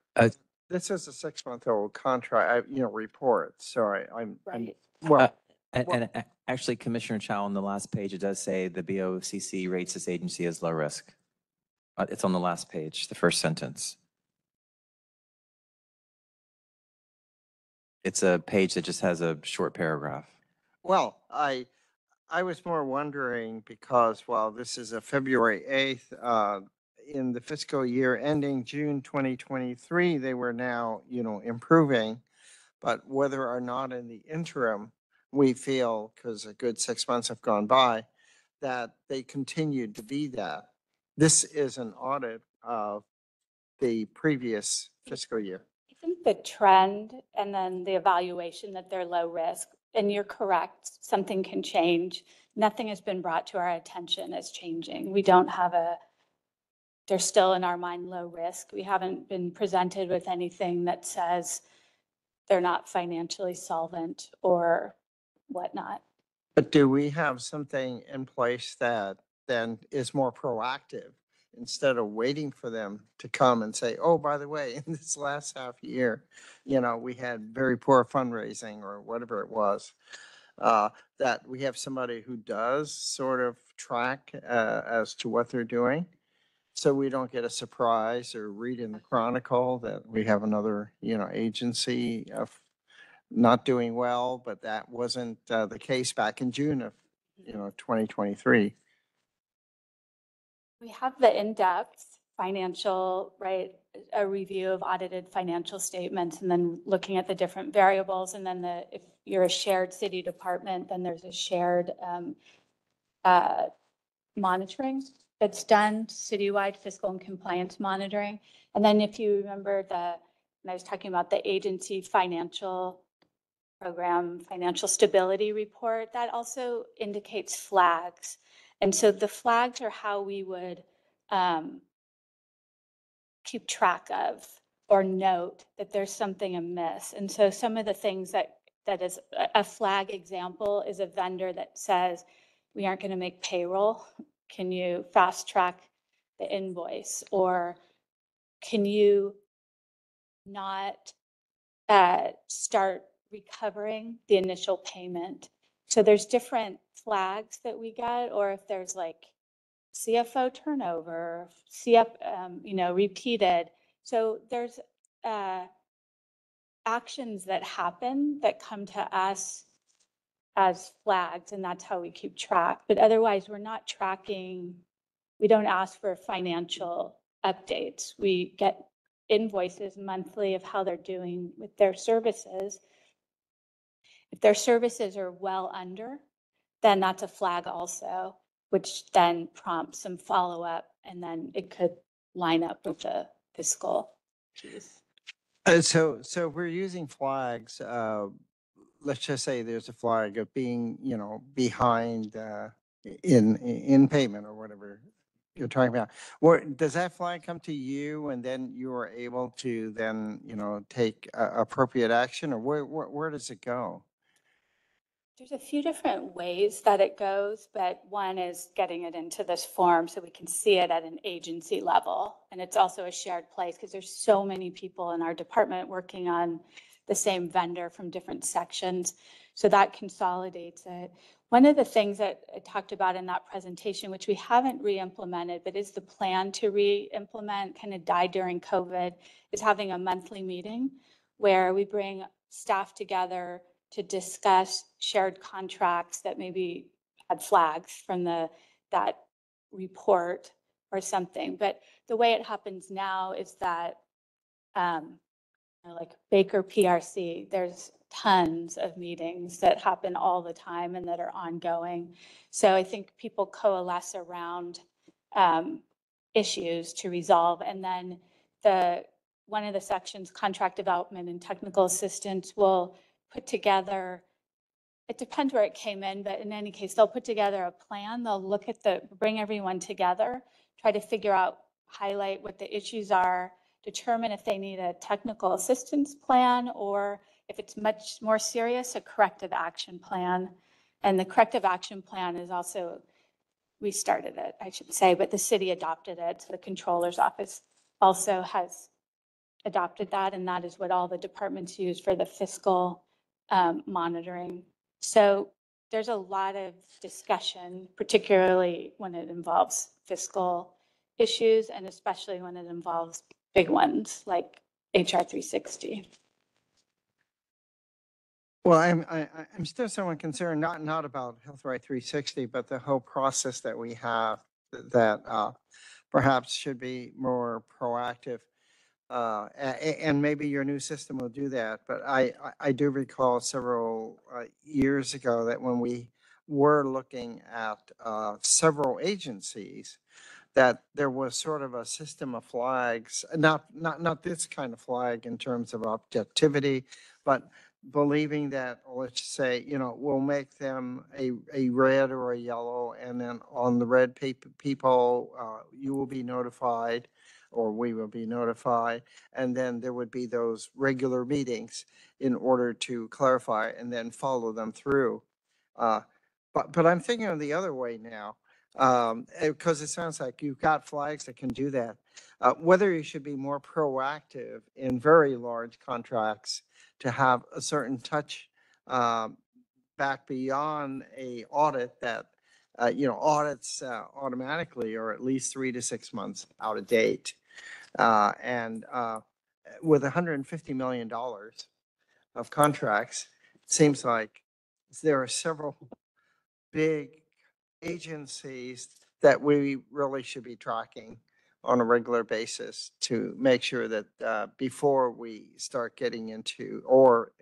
This is a 6-month-old contract, report, so I'm, Right. well, And actually, Commissioner Chow, on the last page, it does say the BOCC rates this agency as low risk. It's on the last page, the first sentence. It's a page that just has a short paragraph. Well, I was more wondering because while this is a February 8th, in the fiscal year ending June 2023, they were now, improving. But whether or not in the interim, we feel, because a good 6 months have gone by, that they continued to be that. This is an audit of the previous fiscal year. I think the trend and then the evaluation that they're low risk, and you're correct, something can change. Nothing has been brought to our attention as changing. We don't have they're still in our mind low risk. We haven't been presented with anything that says they're not financially solvent or whatnot. But do we have something in place that then is more proactive instead of waiting for them to come and say, oh, by the way, in this last half year, we had very poor fundraising or whatever it was, that we have somebody who does sort of track as to what they're doing? So we don't get a surprise or read in the Chronicle that we have another, agency of not doing well, but that wasn't the case back in June of, 2023. We have the in-depth financial, right, a review of audited financial statements and then looking at the different variables. And then if you're a shared city department, then there's a shared monitoring that's done, citywide fiscal and compliance monitoring. And then if you remember and I was talking about the agency financial program, financial stability report, that also indicates flags. And so the flags are how we would keep track of or note that there's something amiss. And so some of the things that is a flag example is a vendor that says, we aren't going to make payroll. Can you fast track the invoice? Or can you not start recovering the initial payment? So there's different flags that we get, or if there's like CFO turnover, repeated. So there's actions that happen that come to us as flags, and that's how we keep track. But otherwise, we're not tracking. We don't ask for financial updates. We get invoices monthly of how they're doing with their services. If their services are well under, then that's a flag also, which then prompts some follow-up, and then it could line up with the fiscal piece. So we're using flags. Let's just say there's a flag of being, behind in payment or whatever you're talking about. Does that flag come to you and then you are able to then, take appropriate action, or where does it go? There's a few different ways that it goes, but one is getting it into this form so we can see it at an agency level. And it's also a shared place because there's so many people in our department working on the same vendor from different sections. So that consolidates it. One of the things that I talked about in that presentation, which we haven't re-implemented, but is the plan to re-implement, kind of died during COVID, is having a monthly meeting where we bring staff together to discuss shared contracts that maybe had flags from that report or something. But the way it happens now is that like Baker PRC, there's tons of meetings that happen all the time and that are ongoing. So I think people coalesce around issues to resolve. And then one of the sections, contract development and technical assistance, will put together, it depends where it came in, but in any case, they'll put together a plan. They'll look at bring everyone together, try to figure out, highlight what the issues are, determine if they need a technical assistance plan, or if it's much more serious, a corrective action plan. And the corrective action plan is also, we started it, I should say, but the city adopted it. So the controller's office also has adopted that, and that is what all the departments use for the fiscal monitoring. So there's a lot of discussion, particularly when it involves fiscal issues, and especially when it involves big ones like HR 360. Well, I'm still somewhat concerned, not about Health Right 360, but the whole process that we have that perhaps should be more proactive. And maybe your new system will do that, but I do recall several years ago that when we were looking at several agencies, that there was sort of a system of flags, not this kind of flag in terms of objectivity, but believing that, let's say, we'll make them a red or a yellow, and then on the red people, you will be notified, or we will be notified, and then there would be those regular meetings in order to clarify and then follow them through. But I'm thinking of the other way now, because it sounds like you've got flags that can do that. Whether you should be more proactive in very large contracts to have a certain touch back beyond a audit that audits automatically or at least 3 to 6 months out of date. And with $150 million of contracts, it seems like there are several big agencies that we really should be tracking on a regular basis to make sure that before we start getting into, or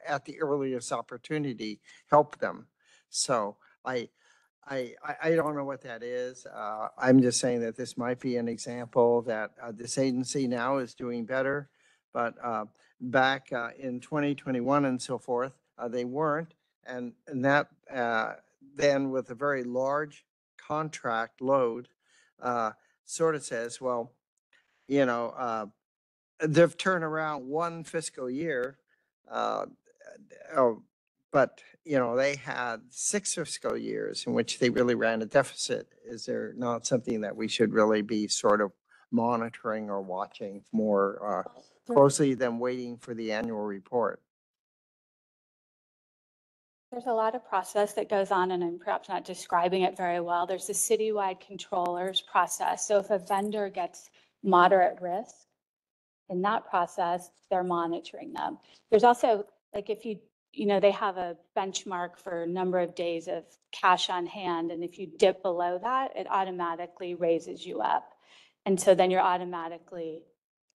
at the earliest opportunity, help them. So I don't know what that is. I'm just saying that this might be an example that this agency now is doing better, but back in 2021 and so forth, they weren't. And that then with a very large contract load, sort of says, well, they've turned around one fiscal year, but they had 6 fiscal years in which they really ran a deficit. Is there not something that we should really be sort of monitoring or watching more closely than waiting for the annual report? There's a lot of process that goes on, and I'm perhaps not describing it very well. There's the citywide controllers process. So if a vendor gets moderate risk in that process, they're monitoring them. There's also, like, if they have a benchmark for a number of days of cash on hand, and if you dip below that, it automatically raises you up. And so then you're automatically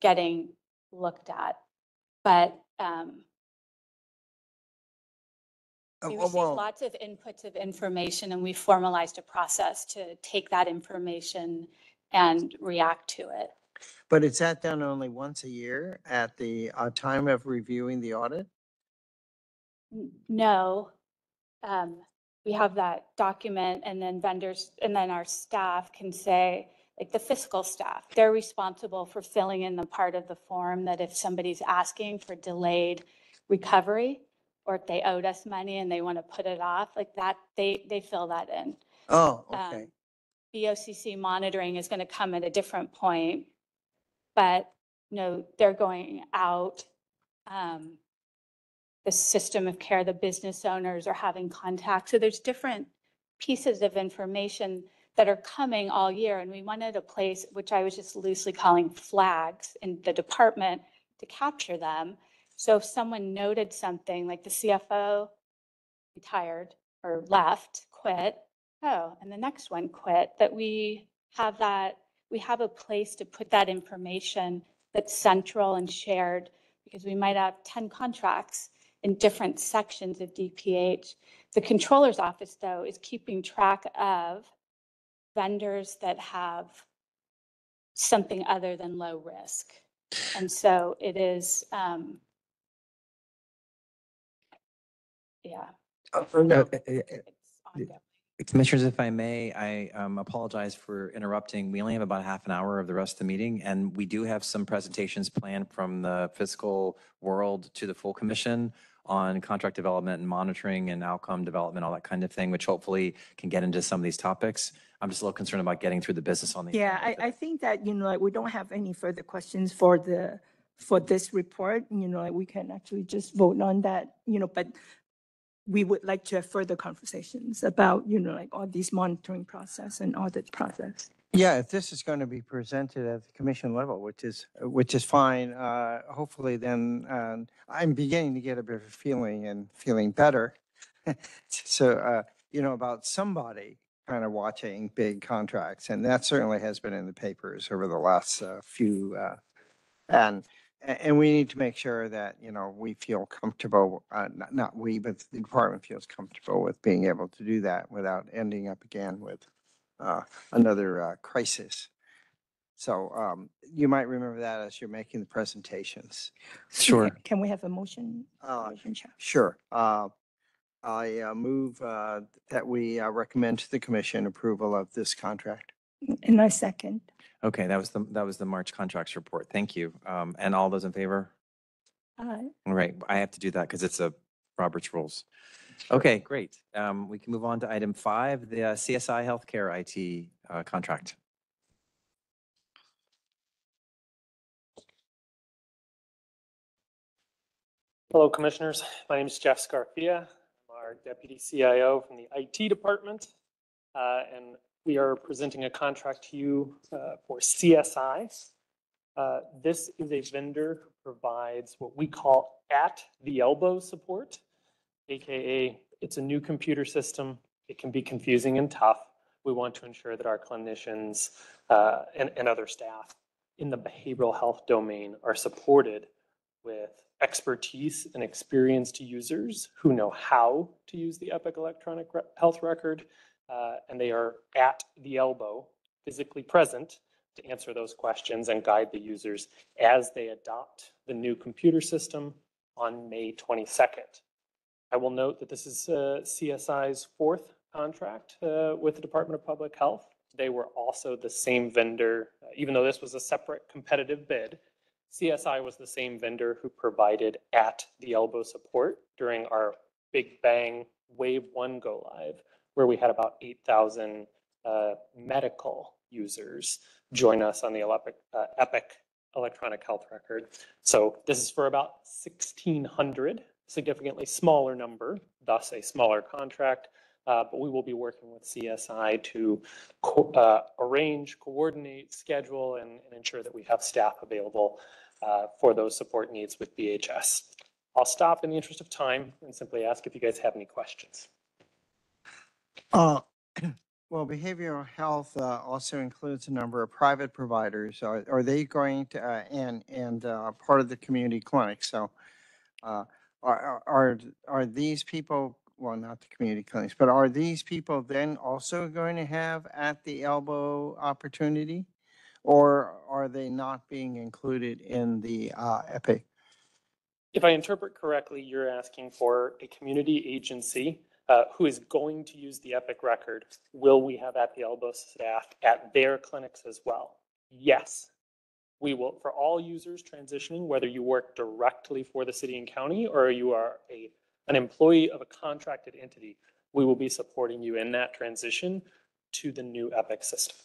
getting looked at. But we receive lots of inputs of information, and we formalized a process to take that information and react to it. But is that done only once a year at the time of reviewing the audit? No. We have that document, and then vendors, and then our staff can say, like the fiscal staff, they're responsible for filling in the part of the form that if somebody's asking for delayed recovery, or if they owed us money and they want to put it off, like that, they fill that in. Oh, okay. BOCC monitoring is going to come at a different point, but they're going out. The system of care, the business owners are having contact. So there's different pieces of information that are coming all year. And we wanted a place, which I was just loosely calling flags in the department, to capture them. So if someone noted something like the CFO retired or left, quit, and the next one quit, that we have a place to put that information that's central and shared, because we might have 10 contracts in different sections of DPH. The controller's office, though, is keeping track of vendors that have something other than low risk. And so it is, It's ongoing. Commissioners, if I may, I apologize for interrupting. We only have about half an hour of the rest of the meeting, and we do have some presentations planned from the fiscal world to the full commission on contract development and monitoring and outcome development, all that kind of thing, which hopefully can get into some of these topics. I'm just a little concerned about getting through the business on the. Yeah, I think that, we don't have any further questions for this report, we can actually just vote on that, but we would like to have further conversations about, all these monitoring process and audit process. Yeah, if this is going to be presented at the commission level, which is fine, hopefully then, I'm beginning to get a bit of a feeling and feeling better. So, about somebody kind of watching big contracts, and that certainly has been in the papers over the last few, and we need to make sure that, we feel comfortable, not we, but the department feels comfortable with being able to do that without ending up again with another crisis. So you might remember that as you're making the presentations. Sure. Can we have a motion? Uh, Motion, Chair? Sure. I move that we recommend to the commission approval of this contract. And I second. Okay, that was the March contracts report. Thank you. And all those in favor? Aye. All right, I have to do that because it's a Robert's rules. Okay, great. We can move on to item 5, the CSI Healthcare IT contract. Hello, Commissioners. My name is Jeff Scarfia. I'm our Deputy CIO from the IT Department. And we are presenting a contract to you for CSI. This is a vendor who provides what we call at the elbow support, AKA it's a new computer system. It can be confusing and tough. We want to ensure that our clinicians and other staff in the behavioral health domain are supported with expertise and experienced users who know how to use the Epic electronic health record, and they are at the elbow, physically present to answer those questions and guide the users as they adopt the new computer system on May 22nd. I will note that this is CSI's 4th contract with the Department of Public Health. They were also the same vendor, even though this was a separate competitive bid. CSI was the same vendor who provided at the elbow support during our Big Bang Wave 1 go live, where we had about 8,000 medical users join us on the Epic electronic health record. So this is for about 1,600, significantly smaller number, thus a smaller contract. But we will be working with CSI to arrange, coordinate, schedule, and ensure that we have staff available for those support needs with BHS. I'll stop in the interest of time and simply ask if you guys have any questions. Well, behavioral health also includes a number of private providers. Are they going to, and part of the community clinic? So are these people, well, not the community clinics, but are these people then also going to have at the elbow opportunity? Or are they not being included in the Epic? If I interpret correctly, you're asking for a community agency who is going to use the Epic record. Will we have at the elbow staff at their clinics as well? Yes. We will, for all users transitioning, whether you work directly for the city and county or you are an employee of a contracted entity, we will be supporting you in that transition to the new Epic system.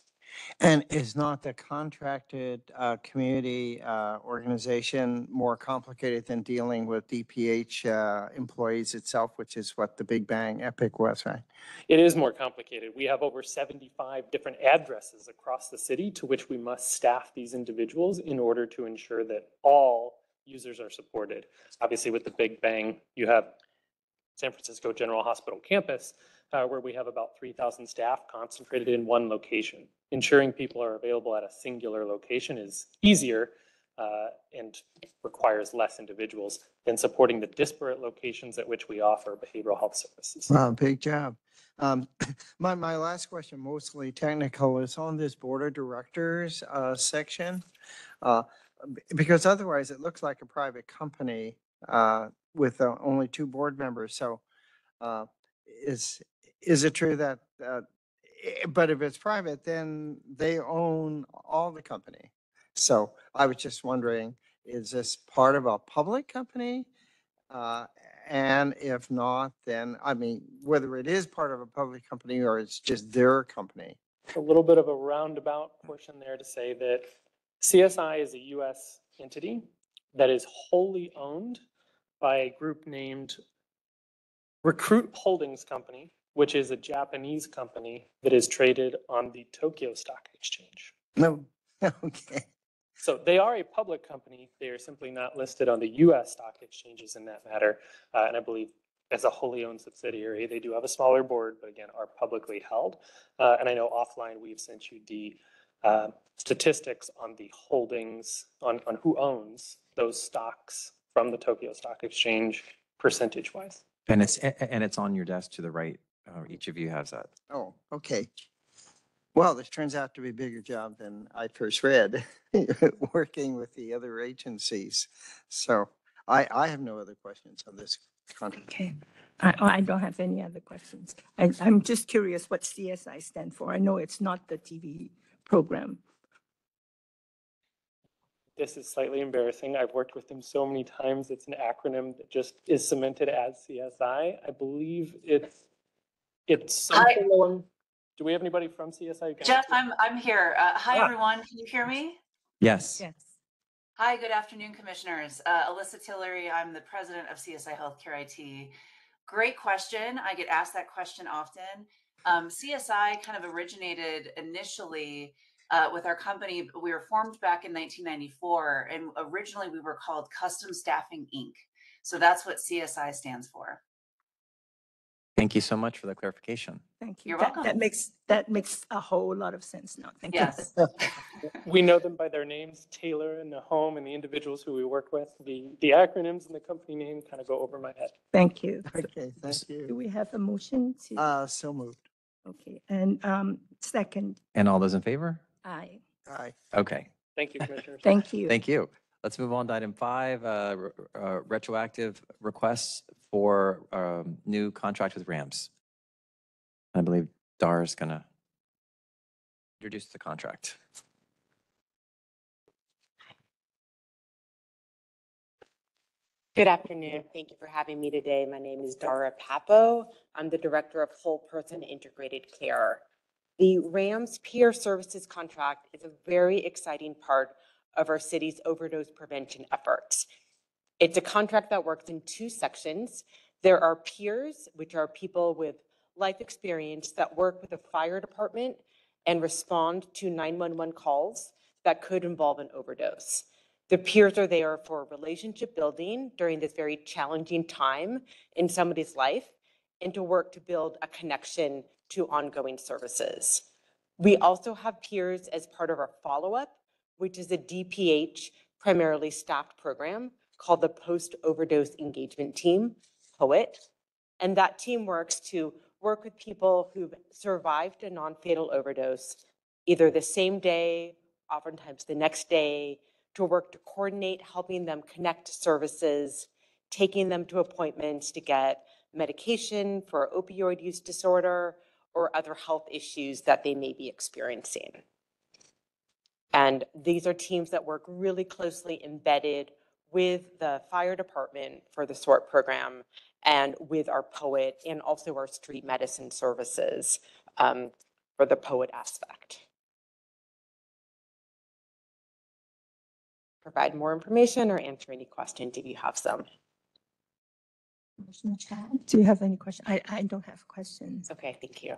And is not the contracted community organization more complicated than dealing with DPH employees itself, which is what the Big Bang Epic was, right? It is more complicated. We have over 75 different addresses across the city to which we must staff these individuals in order to ensure that all users are supported. Obviously, with the Big Bang, you have San Francisco General Hospital campus, where we have about 3,000 staff concentrated in one location. Ensuring people are available at a singular location is easier and requires less individuals than supporting the disparate locations at which we offer behavioral health services. Wow, big job. My last question, mostly technical, is on this board of directors section. Because otherwise it looks like a private company with only 2 board members. So is it true that, but if it's private, then they own all the company. So I was just wondering, is this part of a public company? And if not, then, I mean, whether it is part of a public company or it's just their company. A little bit of a roundabout portion there to say that CSI is a U.S. entity that is wholly owned by a group named Recruit Holdings Company, which is a Japanese company that is traded on the Tokyo Stock Exchange. No, okay. So they are a public company. They are simply not listed on the US stock exchanges in that matter. And I believe as a wholly owned subsidiary, they do have a smaller board, but again, are publicly held. And I know offline, we've sent you the statistics on the holdings, on who owns those stocks from the Tokyo Stock Exchange percentage-wise. And it's on your desk to the right. Each of you has that. Oh, okay. Well, this turns out to be a bigger job than I first read, working with the other agencies. So I have no other questions on this contract. Okay. I don't have any other questions. I'm just curious what CSI stand for. I know it's not the TV program. This is slightly embarrassing. I've worked with them so many times. It's an acronym that just is cemented as CSI. I believe it's Hi, something. everyone. Do we have anybody from CSI? Jeff, I'm here. Hi, Ah. everyone. Can you hear me? Yes. Yes. Hi, good afternoon, commissioners. Alyssa Tillery, I'm the president of CSI Healthcare IT. Great question. I get asked that question often. CSI kind of originated initially with our company. We were formed back in 1994, and originally we were called Custom Staffing, Inc. So that's what CSI stands for. Thank you so much for the clarification. Thank you. You're That welcome. makes a whole lot of sense now. Thank you. Yes. We know them by their names, Taylor and Nahom, and the individuals who we work with. The acronyms and the company name kind of go over my head. Thank you. Okay, thank Do you. we have a motion to? So moved. Okay, and second, And all those in favor? aye. Aye. Okay. Thank you, commissioners. Thank you. Thank you. Let's move on to item 5, retroactive requests for new contract with Rams. I believe Dar is going to introduce the contract. Good afternoon. Thank you for having me today. My name is Dara Papo. I'm the Director of Whole Person Integrated Care. The Rams Peer Services contract is a very exciting part of our city's overdose prevention efforts. It's a contract that works in 2 sections. There are peers, which are people with life experience that work with the fire department and respond to 911 calls that could involve an overdose. The peers are there for relationship building during this very challenging time in somebody's life and to work to build a connection to ongoing services. We also have peers as part of our follow-up, which is a DPH primarily staffed program called the Post-Overdose Engagement Team, POET. And that team works to work with people who've survived a non-fatal overdose, either the same day, oftentimes the next day, to work to coordinate, helping them connect to services, taking them to appointments to get medication for opioid use disorder or other health issues that they may be experiencing. And these are teams that work really closely embedded with the fire department for the SORT program and with our POET and also our street medicine services for the POET aspect. Provide more information or answer any questions if you have some. Do you have any questions? I don't have questions. Okay, thank you.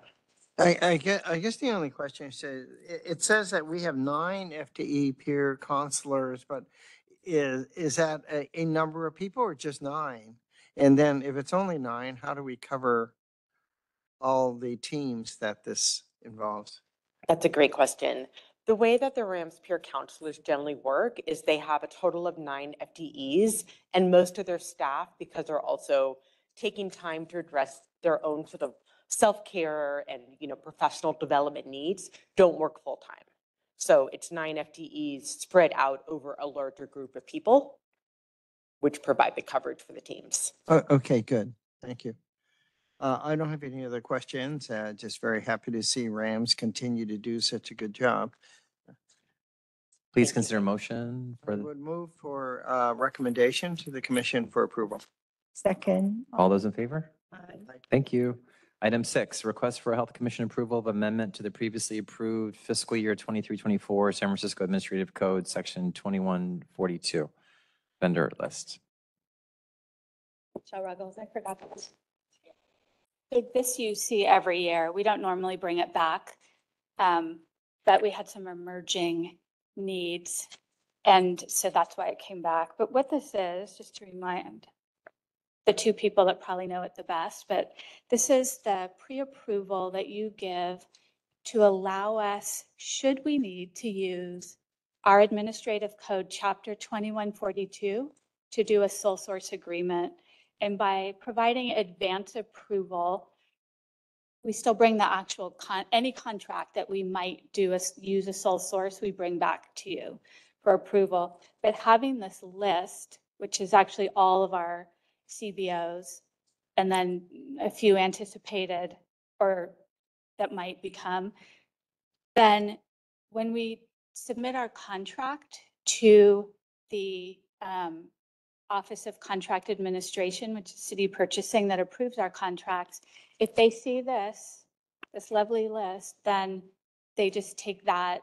I guess the only question is, it says that we have 9 FTE peer counselors, but is that a number of people or just 9? And then if it's only 9, how do we cover all the teams that this involves? That's a great question. The way that the Rams peer counselors generally work is they have a total of 9 FTEs, and most of their staff, because they're also taking time to address their own sort of self-care and professional development needs, don't work full-time. So it's 9 FTEs spread out over a larger group of people, which provide the coverage for the teams. Okay, good. Thank you. I don't have any other questions. Just very happy to see Rams continue to do such a good job. Please consider a motion I for would move for recommendation to the commission for approval. Second. all those in favor? Aye. Thank you. Item 6, request for Health Commission approval of amendment to the previously approved fiscal year 23-24 San Francisco Administrative Code, Section 2142, vendor list. Michelle Ruggles, I forgot that. So this you see every year. We don't normally bring it back. But we had some emerging needs. And so that's why it came back. But what this is, just to remind the two people that probably know it the best, but this is the pre-approval that you give to allow us, should we need to use our administrative code, chapter 2142, to do a sole source agreement. And by providing advance approval, we still bring the actual any contract that we might do use a sole source, we bring back to you for approval. But having this list, which is actually all of our CBOs, and then a few anticipated or that might become, then when we submit our contract to the Office of Contract Administration, which is city purchasing that approves our contracts, if they see this lovely list, then they just take that,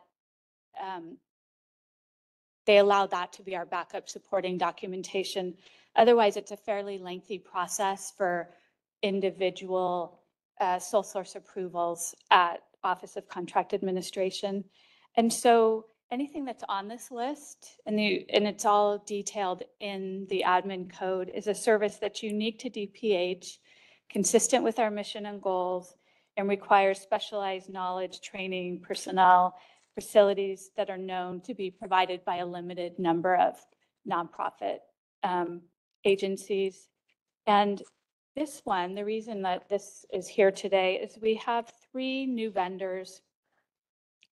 they allow that to be our backup supporting documentation. Otherwise, it's a fairly lengthy process for individual sole source approvals at Office of Contract Administration. And so anything that's on this list, and it's all detailed in the admin code, is a service that's unique to DPH, consistent with our mission and goals, and requires specialized knowledge, training, personnel, facilities that are known to be provided by a limited number of nonprofit agencies. And this one, the reason that this is here today is we have 3 new vendors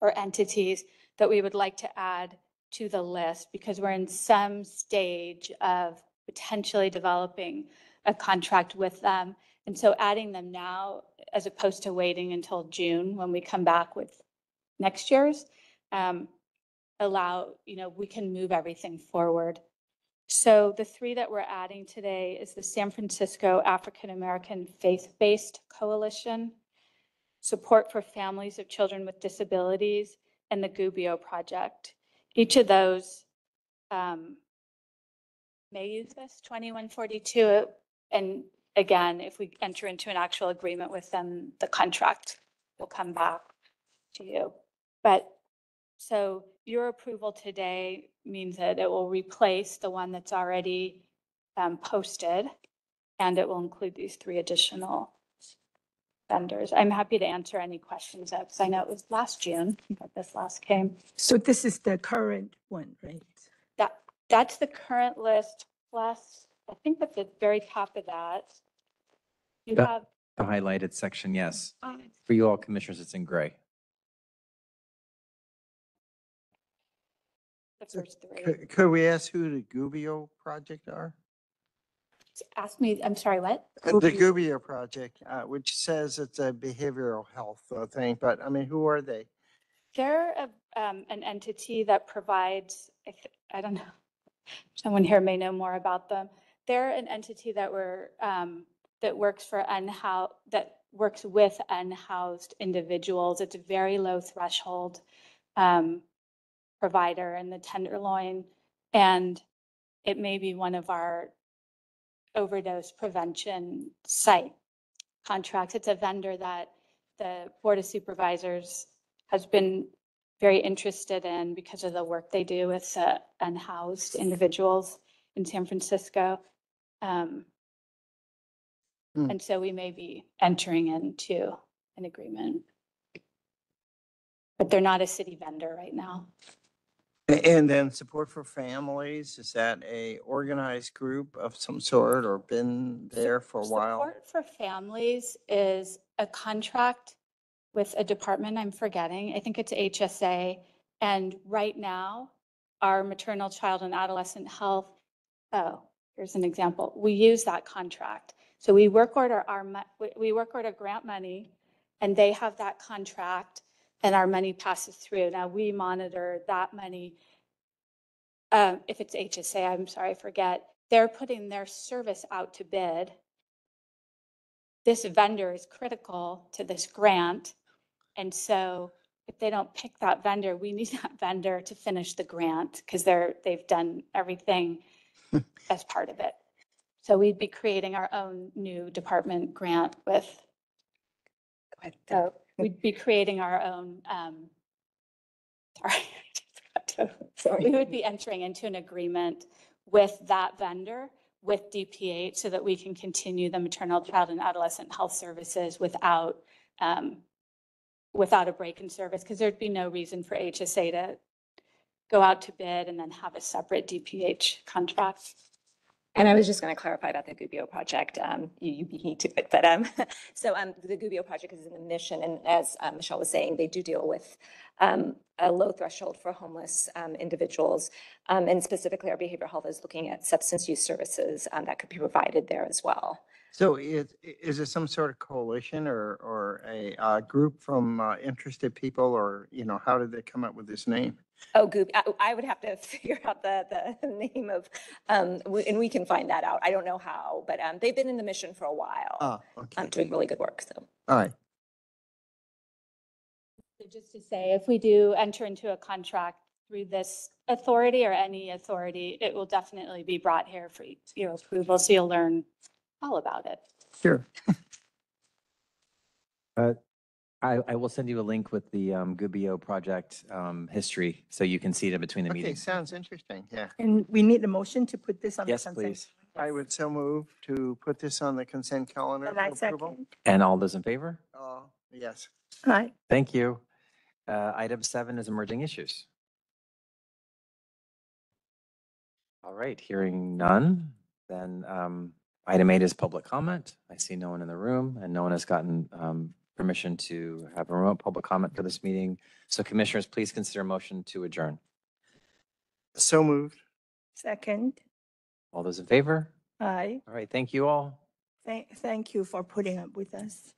or entities that we would like to add to the list because we're in some stage of potentially developing a contract with them. And so adding them now, as opposed to waiting until June when we come back with next year's, we can move everything forward. So the 3 that we're adding today is the San Francisco African American Faith-Based Coalition, Support for Families of Children with Disabilities, and the Gubbio Project. Each of those may use this 2142. And again, if we enter into an actual agreement with them, the contract will come back to you. But so your approval today means that it will replace the one that's already posted, and it will include these 3 additional vendors. I'm happy to answer any questions because I know it was last June that this last came. So this is the current one, right? That's the current list, plus I think at the very top of that, you The- have The highlighted section, yes. For you all commissioners, it's in gray. the first 3. Could we ask who the Gubbio Project are? Ask me, I'm sorry, what? The Gubbio Project, which says it's a behavioral health thing, but I mean, who are they? They're an entity that provides, I don't know, someone here may know more about them. They're an entity that works with unhoused individuals. It's a very low threshold provider in the Tenderloin, and it may be one of our overdose prevention site contracts. It's a vendor that the Board of Supervisors has been very interested in because of the work they do with unhoused individuals in San Francisco. And so we may be entering into an agreement. But they're not a city vendor right now. And then Support for Families, is that a organized group of some sort or been there for a while? Support for Families is a contract with a department I'm forgetting. I think it's HSA. And right now, our maternal, child, and adolescent health, here's an example. We use that contract. So we work order grant money, and they have that contract, and our money passes through. Now we monitor that money. If it's HSA, I'm sorry, I forget. They're putting their service out to bid. This vendor is critical to this grant. And so if they don't pick that vendor, we need that vendor to finish the grant because they've done everything as part of it. So we'd be creating our own new department grant with So we'd be creating our own, sorry. We would be entering into an agreement with that vendor, with DPH, so that we can continue the maternal, child, and adolescent health services without a break in service, because there'd be no reason for HSA to go out to bid and then have a separate DPH contract. And I was just going to clarify about the Gubbio project. You beat me to it, but the Gubbio project is in the mission, and as Michelle was saying, they do deal with a low threshold for homeless individuals, and specifically, our behavioral health is looking at substance use services that could be provided there as well. So is it some sort of coalition or a group from interested people, or, how did they come up with this name? Oh, I would have to figure out the name of, and we can find that out. I don't know how, but they've been in the mission for a while, Okay. doing really good work, so. All right. So just to say, if we do enter into a contract through this authority or any authority, it will definitely be brought here for your approval, so you'll learn all about it. Sure. I will send you a link with the Gubbio project history, so you can see it in between the Okay, meetings. sounds interesting. Yeah. And we need a motion to put this on the Yes, consent. please. I would so move to put this on the consent calendar And for I approval. second. And all those in favor? Yes. Aye. Thank you. Item 7 is emerging issues. All right, hearing none, then item 8 is public comment. I see no one in the room, and no one has gotten permission to have a remote public comment for this meeting. So commissioners, please consider a motion to adjourn. So moved. Second. All those in favor? Aye. All right, thank you all. Thank you for putting up with us.